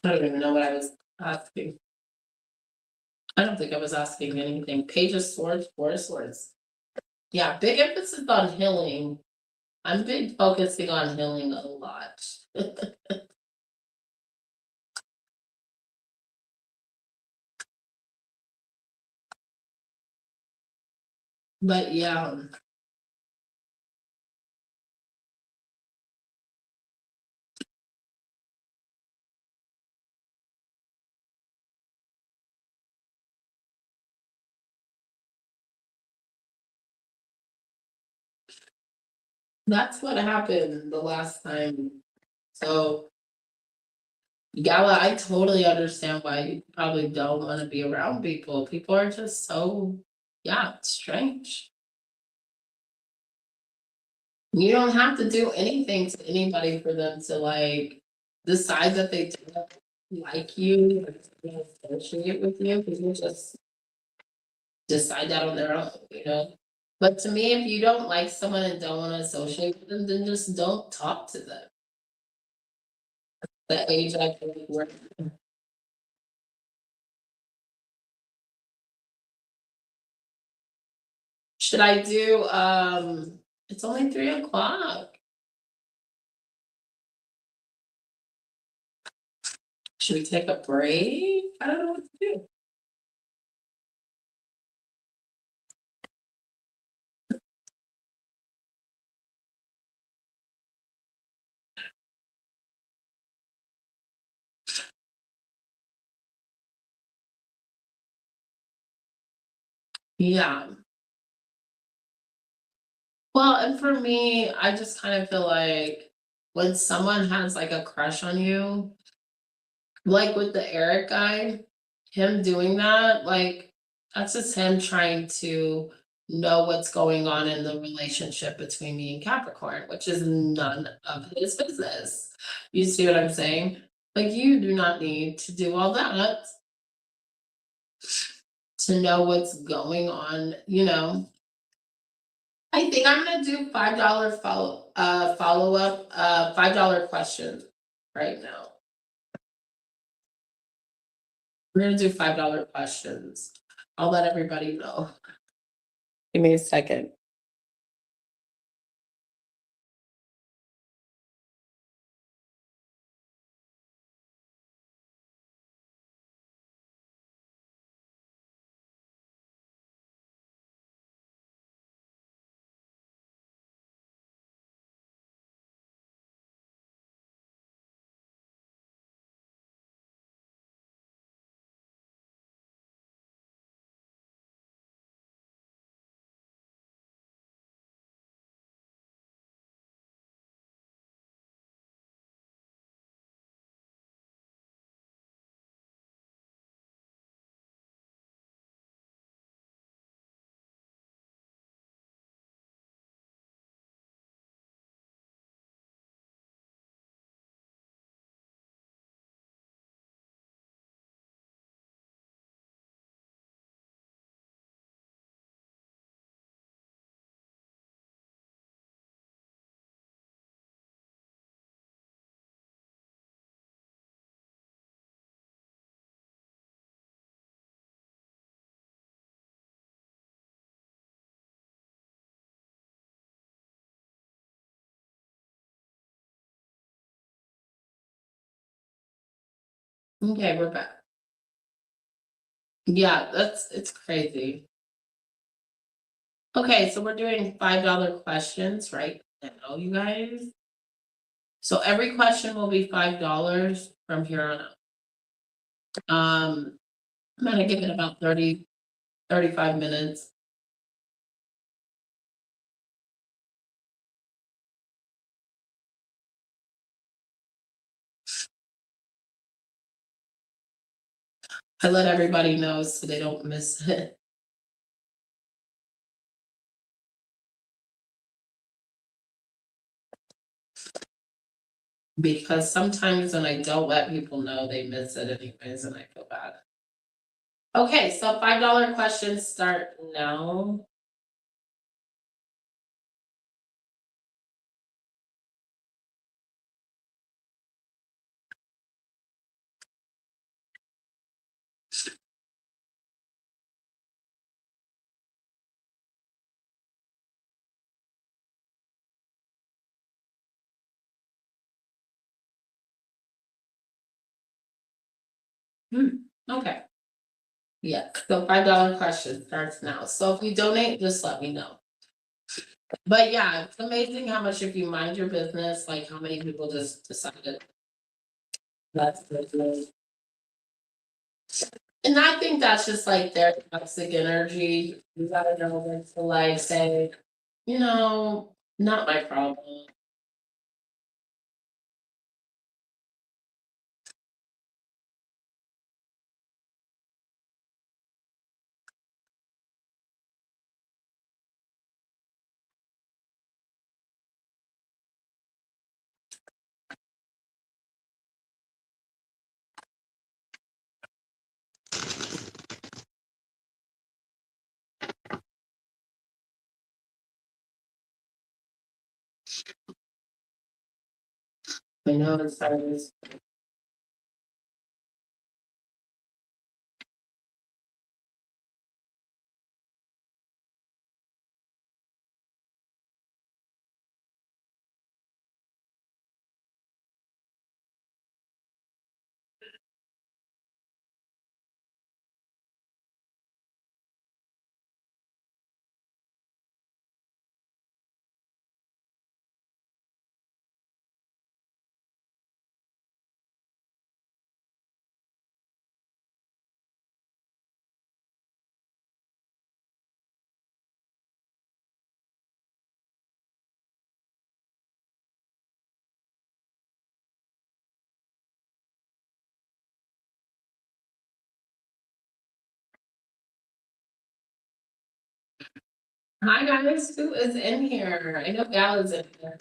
I don't even know what I was asking. I don't think I was asking anything. Page of Swords, Four of Swords. Yeah, big emphasis on healing. I'm big focusing on healing a lot. But yeah, that's what happened the last time. So Gala, I totally understand why you probably don't wanna be around people. People are just so, yeah, strange. You don't have to do anything to anybody for them to, like, decide that they don't like you or to associate with you. People just decide that on their own. But to me, if you don't like someone and don't wanna associate with them, then just don't talk to them. The age I feel like we're Should I do, it's only 3 o'clock. Should we take a break? I don't know what to do. Yeah, Well, and for me, I just kind of feel like when someone has like a crush on you, like with the Eric guy, him doing that, like that's just him trying to know what's going on in the relationship between me and Capricorn, which is none of his business. You see what I'm saying? Like you do not need to do all that to know what's going on, you know. I think I'm gonna do $5 follow up, $5 questions right now. We're gonna do $5 questions. I'll let everybody know. Give me a second. Okay, we're back. Yeah, it's crazy. Okay, so we're doing $5 questions right now, you guys. So every question will be $5 from here on out. I'm gonna give it about 35 minutes. I let everybody know so they don't miss it. Because sometimes when I don't let people know, they miss it anyways, and I feel bad. Okay, so $5 questions start now. Okay. Yeah, so $5 question starts now. So if you donate, just let me know. But yeah, it's amazing how much if you mind your business, like how many people just decided that's business. And I think that's just like their toxic energy. You gotta know when to like say, not my problem. I know it's always Hi guys, who is in here? I know Gal is in here.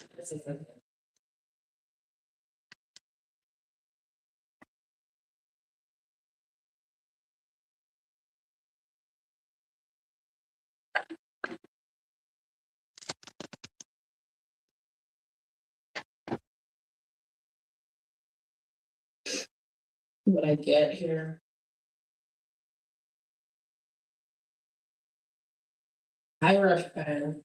What I get here. Hierophant.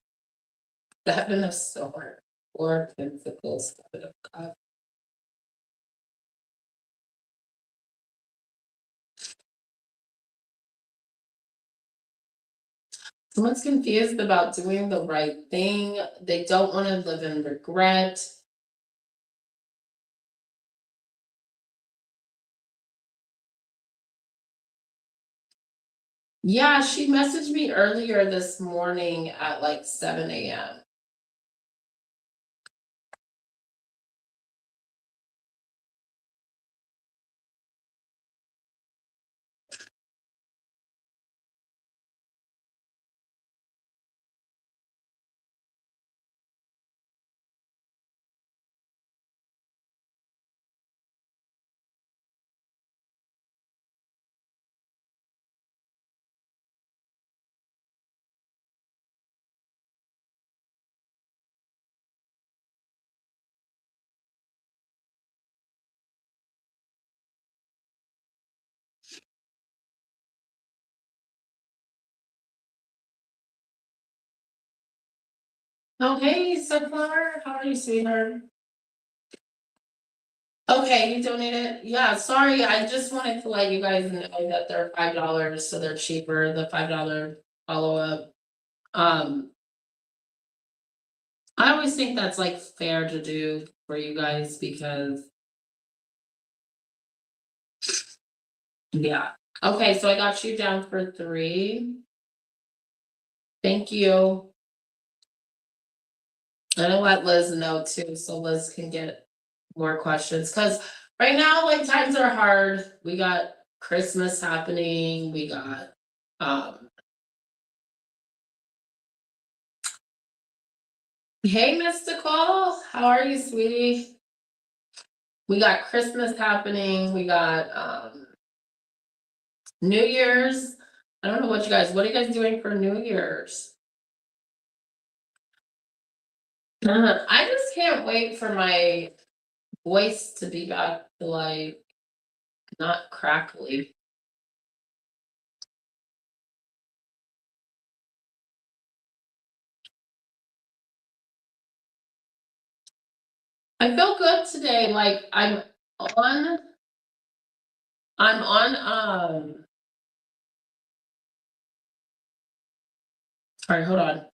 Seven of Swords. Four of Pentacles. Seven of Cups. Someone's confused about doing the right thing. They don't want to live in regret. Yeah, she messaged me earlier this morning at like 7 a.m. Oh, hey, Sunflower. How are you, sweetheart? Okay, you donated? Yeah, sorry, I just wanted to let you guys know that they're $5, so they're cheaper, the $5 follow-up. I always think that's like fair to do for you guys because. Yeah, okay, so I got you down for 3. Thank you. And I'll let Liz know too, so Liz can get more questions, cause right now, like, times are hard. We got Christmas happening, we got, um. Hey, Mystical, how are you, sweetie? We got Christmas happening, we got, New Year's. I don't know what are you guys doing for New Year's? I just can't wait for my voice to be back to like not crackly. I feel good today. Like on I'm on sorry, hold on.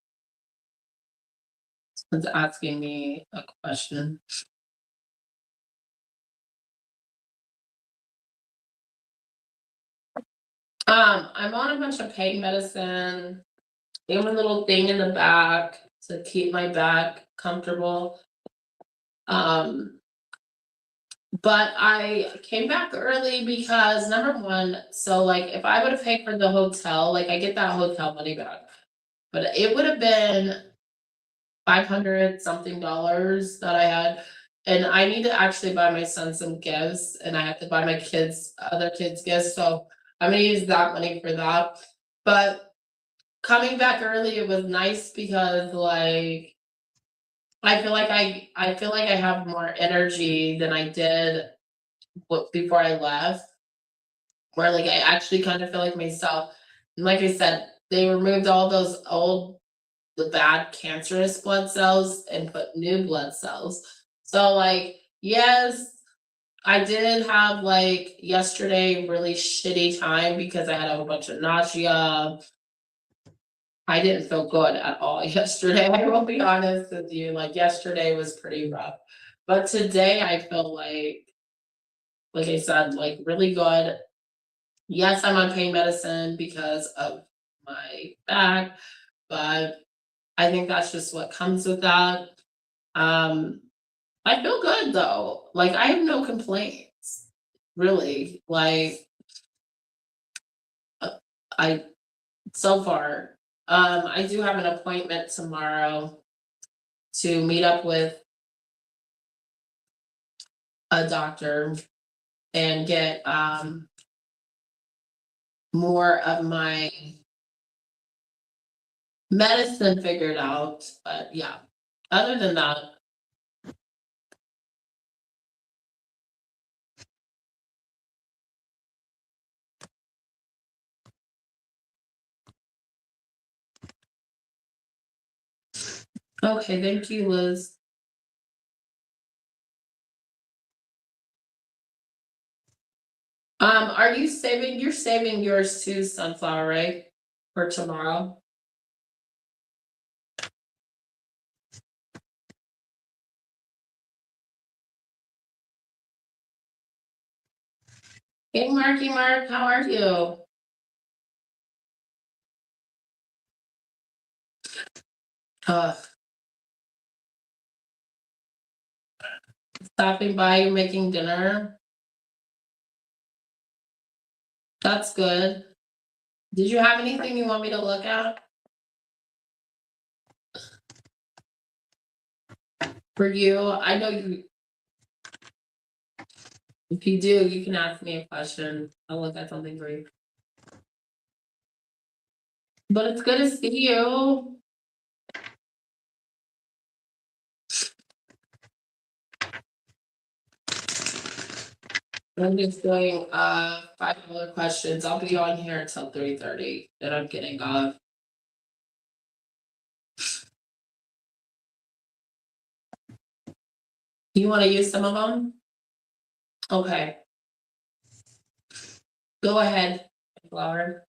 Someone's asking me a question. I'm on a bunch of pain medicine. I have a little thing in the back to keep my back comfortable. Um, but I came back early because number one, so like if I would have paid for the hotel, like I get that hotel money back, but it would have been 500 something dollars that I had. And I need to actually buy my son some gifts and I have to buy my other kids gifts. So I'm gonna use that money for that. But coming back early, it was nice because like I feel like I have more energy than I did before I left. Where like I actually kind of feel like myself. And like I said, they removed all those the bad cancerous blood cells and put new blood cells. So like, yes, I did have like yesterday really shitty time because I had a whole bunch of nausea. I didn't feel good at all yesterday. I will be honest with you. Like yesterday was pretty rough. But today I feel like I said, like really good. Yes, I'm on pain medicine because of my back, but I think that's just what comes with that. Um, I feel good though. Like I have no complaints, really. Like I so far. I do have an appointment tomorrow to meet up with a doctor and get more of my medicine figured out. But yeah, other than that, okay, thank you, Liz. Are you saving? You're saving yours too, Sunflower, right? For tomorrow. Hey, Marky Mark, how are you? Uh, Stopping by, you making dinner. That's good. Did you have anything you want me to look at? For you, I know you. If you do, you can ask me a question. I'll look at something for you. But it's good to see you. I'm just doing $5 questions. I'll be on here until 3:30. Then I'm getting off. You want to use some of them? Okay. Go ahead, Flower.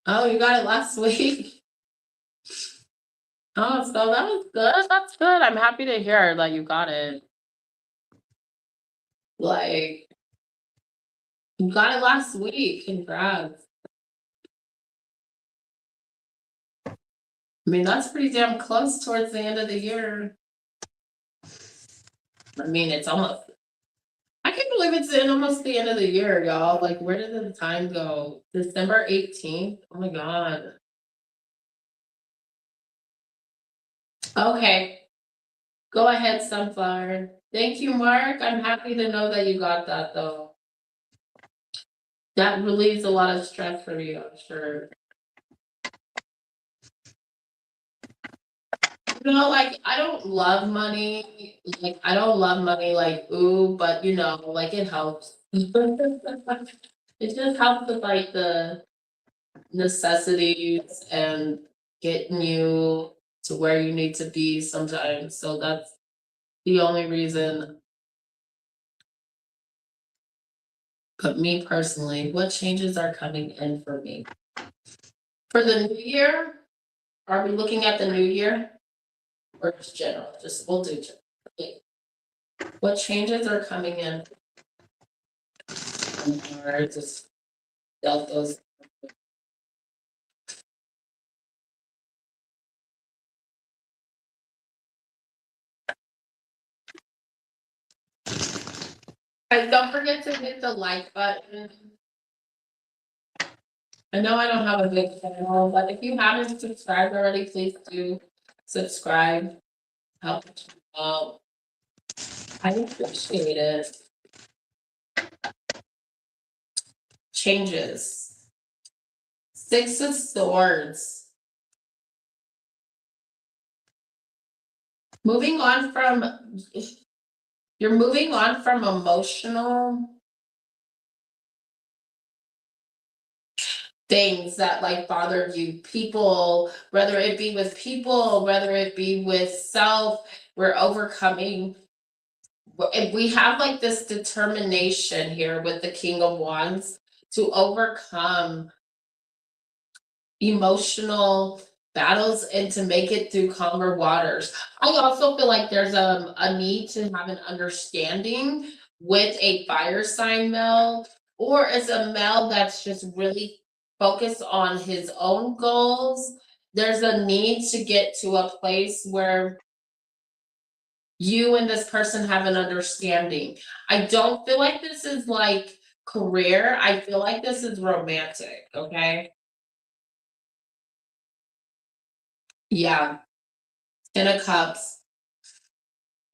Oh, you got it last week. Oh, so that was good. That's good. I'm happy to hear that you got it. Like, you got it last week. Congrats. I mean, that's pretty damn close towards the end of the year. I mean, it's almost. I can't believe it's almost the end of the year, y'all. Like, where did the time go? December 18th? Oh my God. Okay. Go ahead, Sunflower. Thank you, Mark. I'm happy to know that you got that, though. That relieves a lot of stress for you, I'm sure. Like, I don't love money. Like, I don't love money, like, ooh, but like, it helps. It just helps with, like, the necessities and getting you to where you need to be sometimes. So that's the only reason. But me personally, what changes are coming in for me? For the new year, are we looking at the new year? Or just general? Just we'll do general. Okay. What changes are coming in? Or just dealt those. And don't forget to hit the like button. I know I don't have a big channel, but if you haven't subscribed already, please do subscribe. Help out. I appreciate it. Changes. 6 of Swords. Moving on from. You're moving on from emotional things that like bothered you, people, whether it be with people, whether it be with self, we're overcoming. And we have like this determination here with the King of Wands to overcome emotional battles and to make it through calmer waters. I also feel like there's a need to have an understanding with a fire sign male or it's a male that's just really focused on his own goals. There's a need to get to a place where you and this person have an understanding. I don't feel like this is like career. I feel like this is romantic, okay? Yeah, Ten of Cups.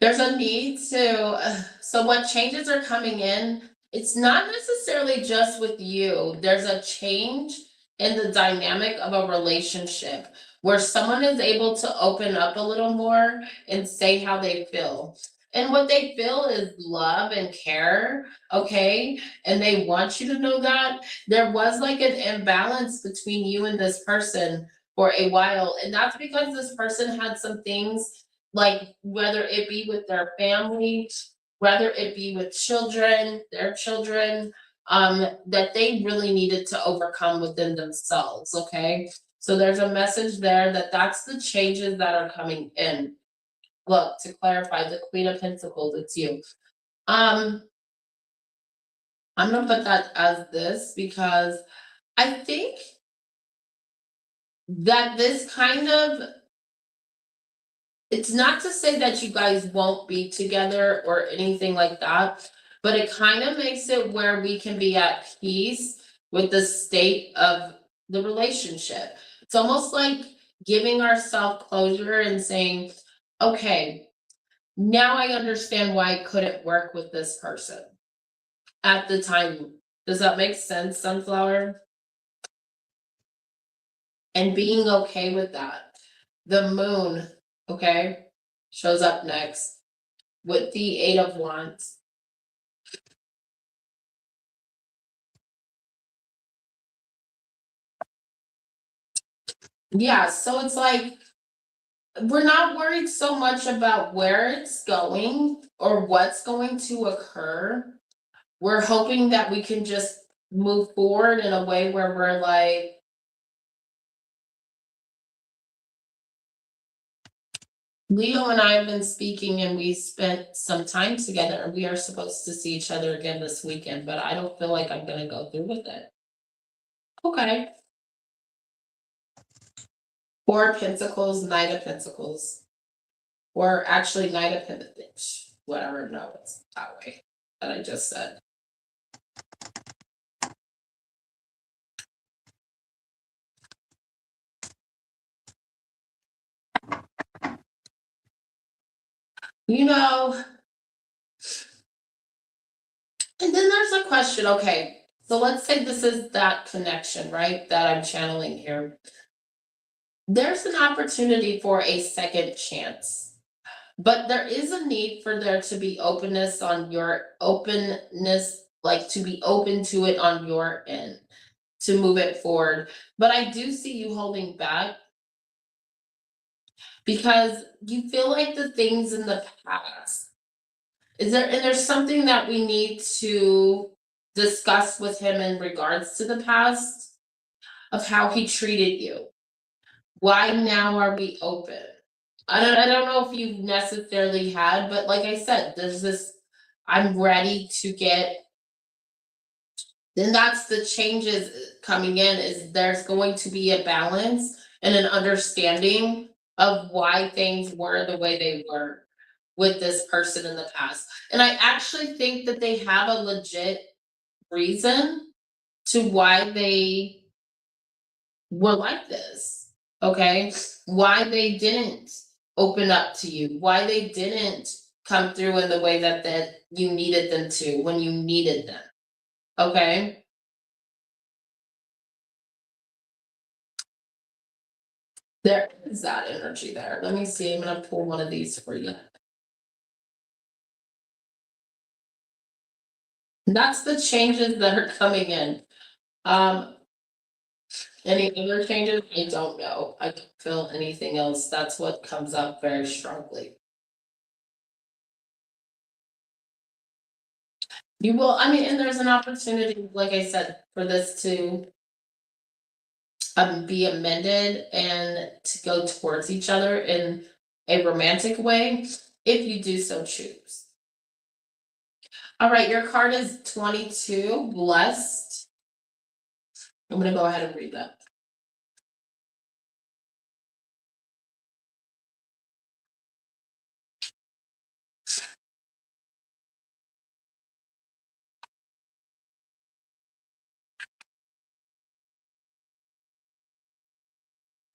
There's a need to, so what changes are coming in, it's not necessarily just with you. There's a change in the dynamic of a relationship where someone is able to open up a little more and say how they feel. And what they feel is love and care, okay? And they want you to know that. There was like an imbalance between you and this person for a while, and that's because this person had some things, like whether it be with their family, whether it be with children, their children, that they really needed to overcome within themselves, okay? So there's a message there that that's the changes that are coming in. Look, to clarify, the Queen of Pentacles, it's you. Um, I'm gonna put that as this because I think that this kind of, it's not to say that you guys won't be together or anything like that, but it kind of makes it where we can be at peace with the state of the relationship. It's almost like giving ourselves closure and saying, okay, now I understand why I couldn't work with this person at the time. Does that make sense, Sunflower? And being okay with that. The moon, okay, shows up next with the Eight of Wands. Yeah, so it's like we're not worried so much about where it's going or what's going to occur. We're hoping that we can just move forward in a way where we're like, Leo and I have been speaking and we spent some time together. We are supposed to see each other again this weekend, but I don't feel like I'm gonna go through with it. Okay. Four of Pentacles, Knight of Pentacles. Or actually Knight of Pentacles, whatever, no, it's that way that I just said. You know, and then there's a question, okay, so let's say this is that connection, right, that I'm channeling here. There's an opportunity for a second chance, but there is a need for there to be openness on your openness, like to be open to it on your end, to move it forward. But I do see you holding back because you feel like the things in the past. And there's something that we need to discuss with him in regards to the past of how he treated you. Why now are we open? I don't know if you necessarily had, but like I said, there's this, I'm ready to get, then that's the changes coming in, is there's going to be a balance and an understanding of why things were the way they were with this person in the past. And I actually think that they have a legit reason to why they were like this. Okay? Why they didn't open up to you, why they didn't come through in the way that you needed them to when you needed them. Okay? There is that energy there. Let me see. I'm gonna pull one of these for you. That's the changes that are coming in. Any other changes? I don't know. I don't feel anything else. That's what comes up very strongly. You will, I mean, and there's an opportunity, like I said, for this to be amended and to go towards each other in a romantic way, if you do so choose. All right, your card is 22, blessed. I'm gonna go ahead and read that.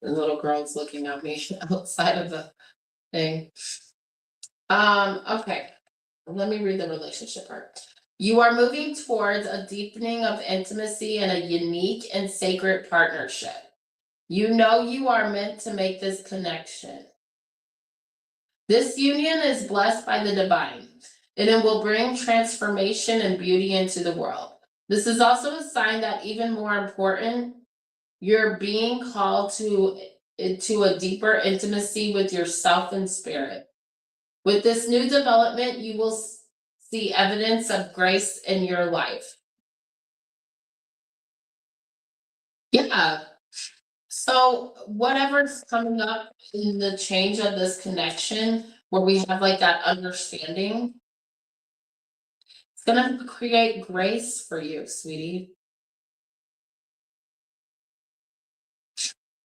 The little girl's looking at me outside of the thing. Okay, let me read the relationship part. You are moving towards a deepening of intimacy and a unique and sacred partnership. You know you are meant to make this connection. This union is blessed by the divine, and it will bring transformation and beauty into the world. This is also a sign that, even more important, you're being called to a deeper intimacy with yourself and spirit. With this new development, you will see evidence of grace in your life. Yeah. So whatever's coming up in the change of this connection, where we have like that understanding, it's gonna create grace for you, sweetie.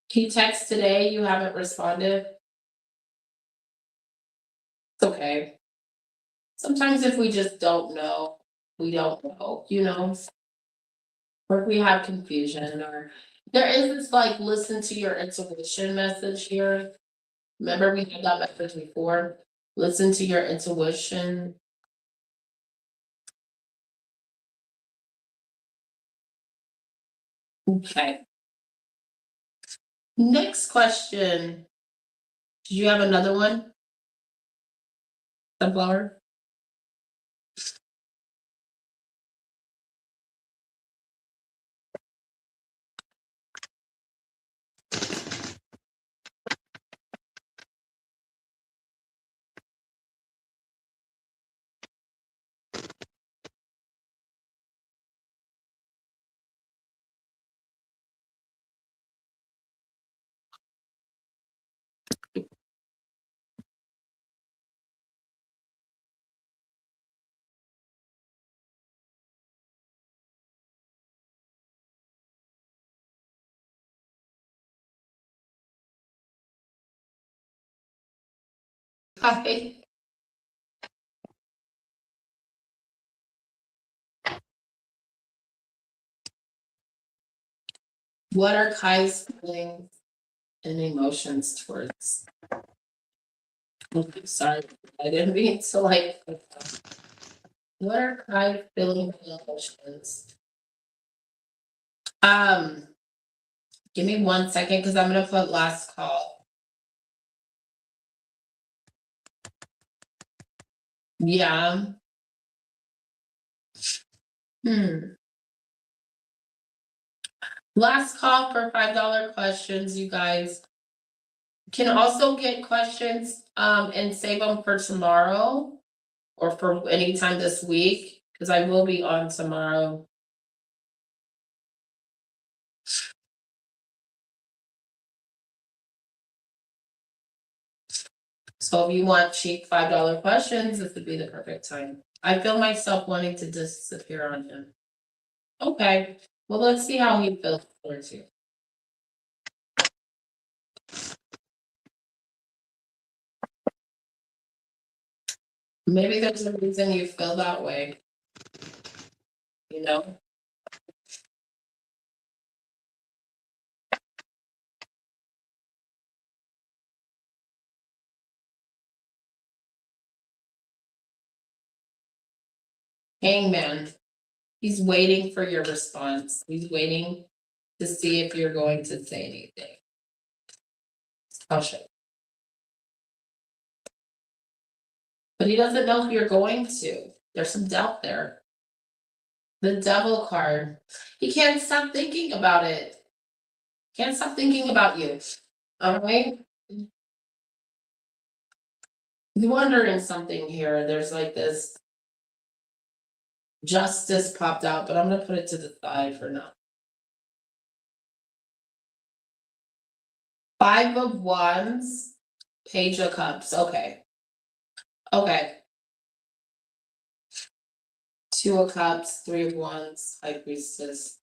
He text today, you haven't responded. It's okay. Sometimes if we just don't know, we don't know, or if we have confusion, or there is this like listen to your intuition message here. Remember we had that message before? Listen to your intuition. Okay. Next question. Did you have another one? Sunflower? Hi. What are Kai's feelings and emotions towards? Okay, sorry, I didn't mean to like. What are Kai's feelings and emotions? Um, Give me 1 second because I'm gonna put last call. Yeah. Hmm. Last call for $5 questions, you guys. Can also get questions and save them for tomorrow or for any time this week, because I will be on tomorrow. So if you want cheap $5 questions, this would be the perfect time. I feel myself wanting to disappear on him. Okay, well, let's see how he feels towards you. Maybe there's a reason you feel that way, you know? Hangman, he's waiting for your response. He's waiting to see if you're going to say anything. I'll show you. But he doesn't know if you're going to. There's some doubt there. The devil card. He can't stop thinking about it. Can't stop thinking about you. All right. You're wondering something here. There's like this justice popped out, but I'm gonna put it to the side for now. 5 of Wands, Page of Cups. Okay. Okay. Two of Cups, Three of Wands, High Priestess.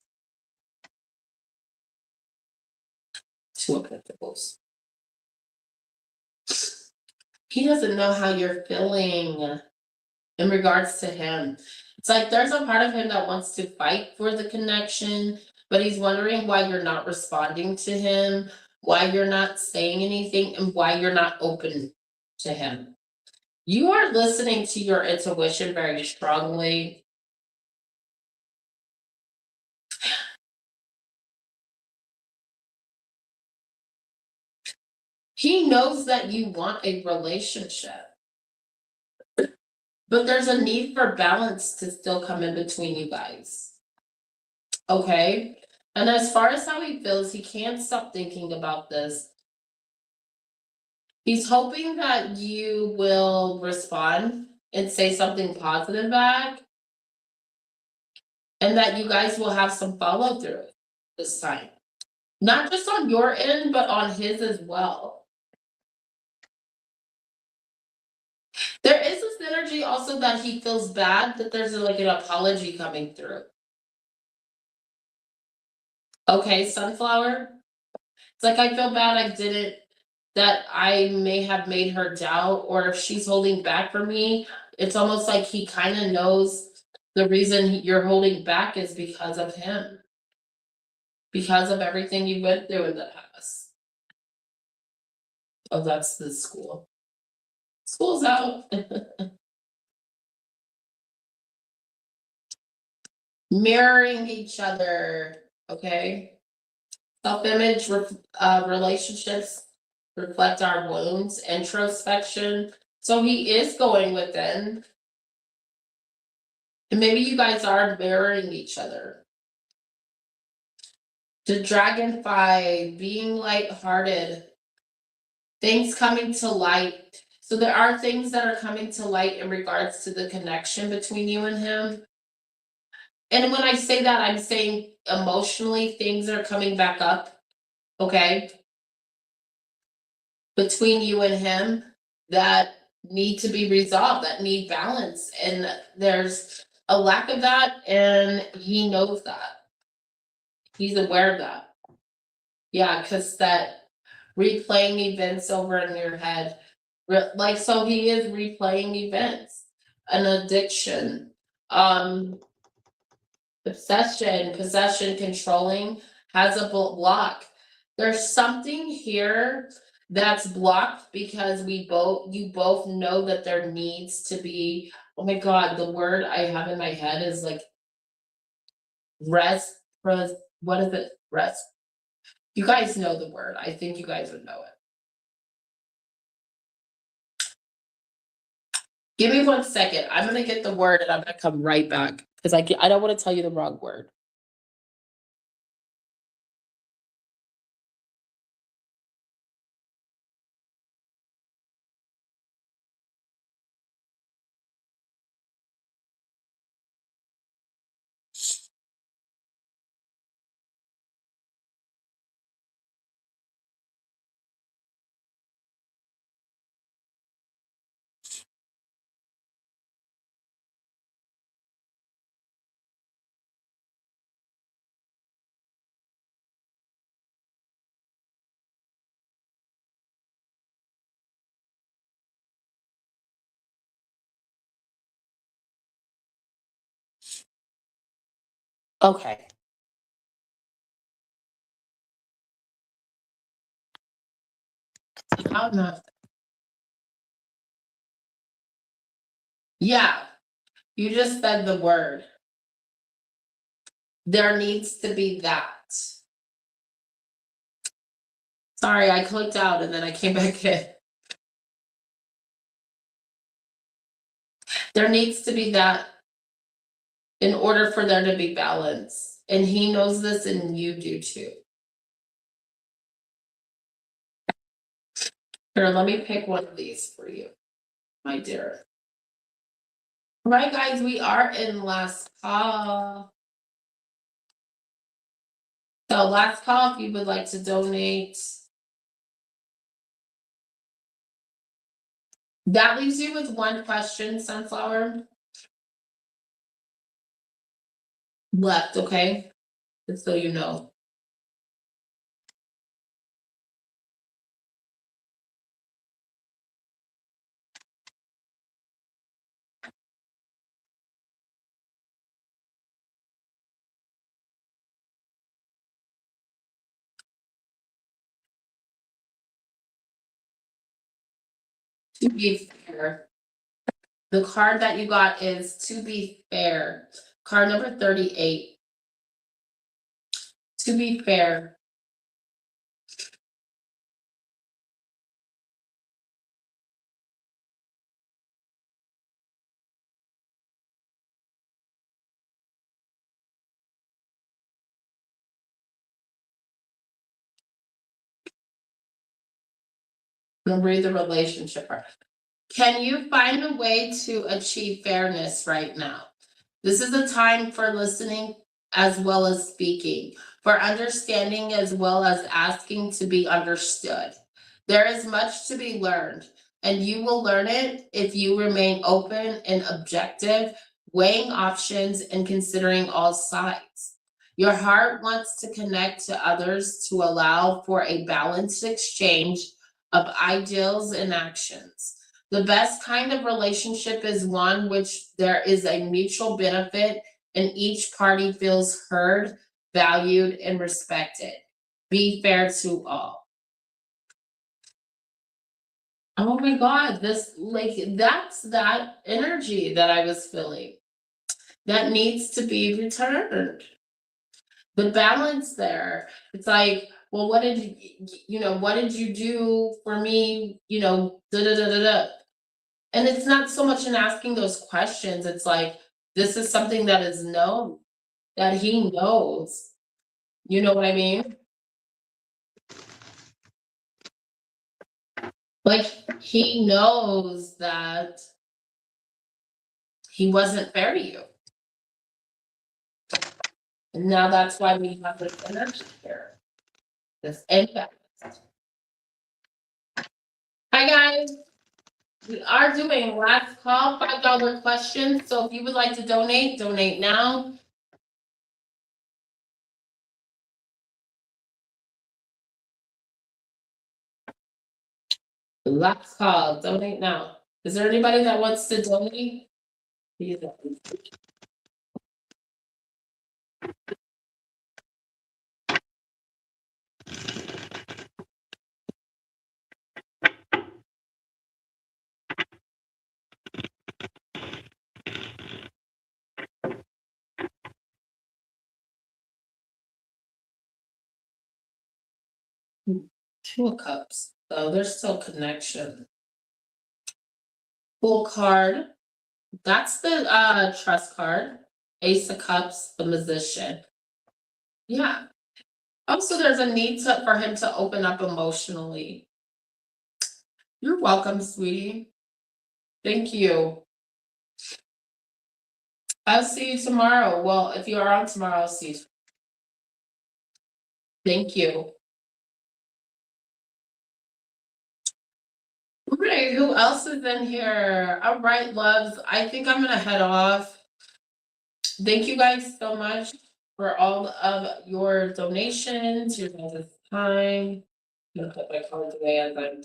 Two of Pentacles. He doesn't know how you're feeling in regards to him. It's like there's a part of him that wants to fight for the connection, but he's wondering why you're not responding to him, why you're not saying anything, and why you're not open to him. You are listening to your intuition very strongly. He knows that you want a relationship, but there's a need for balance to still come in between you guys. Okay? And as far as how he feels, he can't stop thinking about this. He's hoping that you will respond and say something positive back, and that you guys will have some follow through this time. Not just on your end, but on his as well. There is this energy also that he feels bad that there's like an apology coming through. Okay, Sunflower. It's like I feel bad I didn't, that I may have made her doubt, or if she's holding back from me, it's almost like he kind of knows the reason you're holding back is because of him. Because of everything you went through in the past. Oh, that's the school. School's out. Mirroring each other, okay? Self-image relationships reflect our wounds, introspection. So he is going within. And maybe you guys are mirroring each other. The dragonfly, being lighthearted, things coming to light. So there are things that are coming to light in regards to the connection between you and him. And when I say that, I'm saying emotionally things are coming back up, okay? Between you and him that need to be resolved, that need balance. And there's a lack of that, and he knows that. He's aware of that. Yeah, because that replaying events over in your head, like, so he is replaying events, an addiction, obsession, possession, controlling, has a block. There's something here that's blocked because you both know that there needs to be, oh my god, the word I have in my head is like what is it? Rest. You guys know the word. I think you guys would know it. Give me 1 second. I'm gonna get the word and I'm gonna come right back because I don't want to tell you the wrong word. Okay. How not? Yeah, you just said the word. There needs to be that. Sorry, I clicked out and then I came back in. There needs to be that in order for there to be balance. And he knows this and you do too. Here, let me pick one of these for you, my dear. All right, guys, we are in last call. So last call, if you would like to donate. That leaves you with one question, Sunflower. left, okay? Just so you know. To be fair, the card that you got is to be fair. Card number 38. To be fair. I'm gonna read the relationship part. Can you find a way to achieve fairness right now? This is a time for listening as well as speaking, for understanding as well as asking to be understood. There is much to be learned, and you will learn it if you remain open and objective, weighing options and considering all sides. Your heart wants to connect to others to allow for a balanced exchange of ideals and actions. The best kind of relationship is one which there is a mutual benefit and each party feels heard, valued, and respected. Be fair to all. Oh my God, this like that's that energy that I was feeling that needs to be returned. The balance there. It's like, well, what did what did you do for me? Da da da da da. And it's not so much in asking those questions, it's like, this is something that is known, that he knows. You know what I mean? Like, he knows that he wasn't fair to you. And now that's why we have this energy here, this impact. Hi, guys. We are doing last call, $5 questions. So if you would like to donate, donate now. Last call, donate now. Is there anybody that wants to donate? Two of Cups. Oh, there's still connection. Full card. That's the trust card. Ace of Cups, the Musician. Yeah. Also, there's a need for him to open up emotionally. You're welcome, sweetie. Thank you. I'll see you tomorrow. Well, if you are on tomorrow, I'll see you. Thank you. Okay, who else is in here? All right, loves. I think I'm gonna head off. Thank you guys so much for all of your donations, your guys' time. I'm gonna put my cards away as I'm.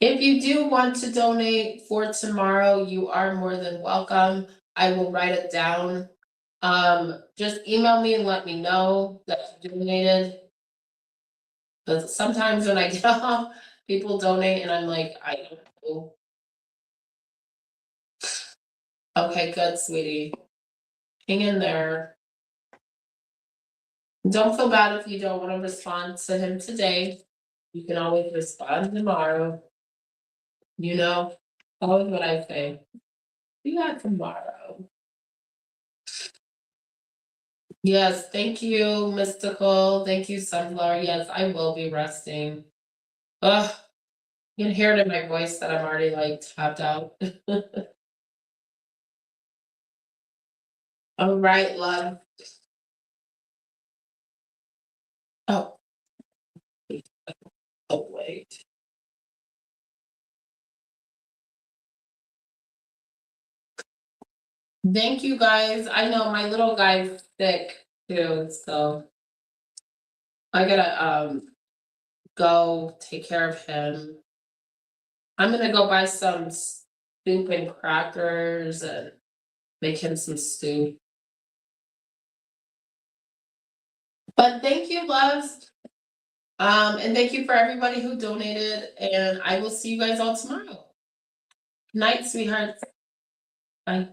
If you do want to donate for tomorrow, you are more than welcome. I will write it down. Just email me and let me know that you donated. Because sometimes when I get off, people donate and I'm like, I don't know. Okay, good, sweetie. Hang in there. Don't feel bad if you don't want to respond to him today. You can always respond tomorrow. Always what I say. You got tomorrow. Yes, thank you, Mystical. Thank you, Sunflower. Yes, I will be resting. Ugh, you can hear it in my voice that I'm already like tapped out. All right, love. Oh, oh, wait. Thank you guys. I know my little guy's sick too, so I gotta go take care of him. I'm gonna go buy some soup and crackers and make him some stew. But thank you, loves. And thank you for everybody who donated, and I will see you guys all tomorrow. Night, sweethearts. Bye.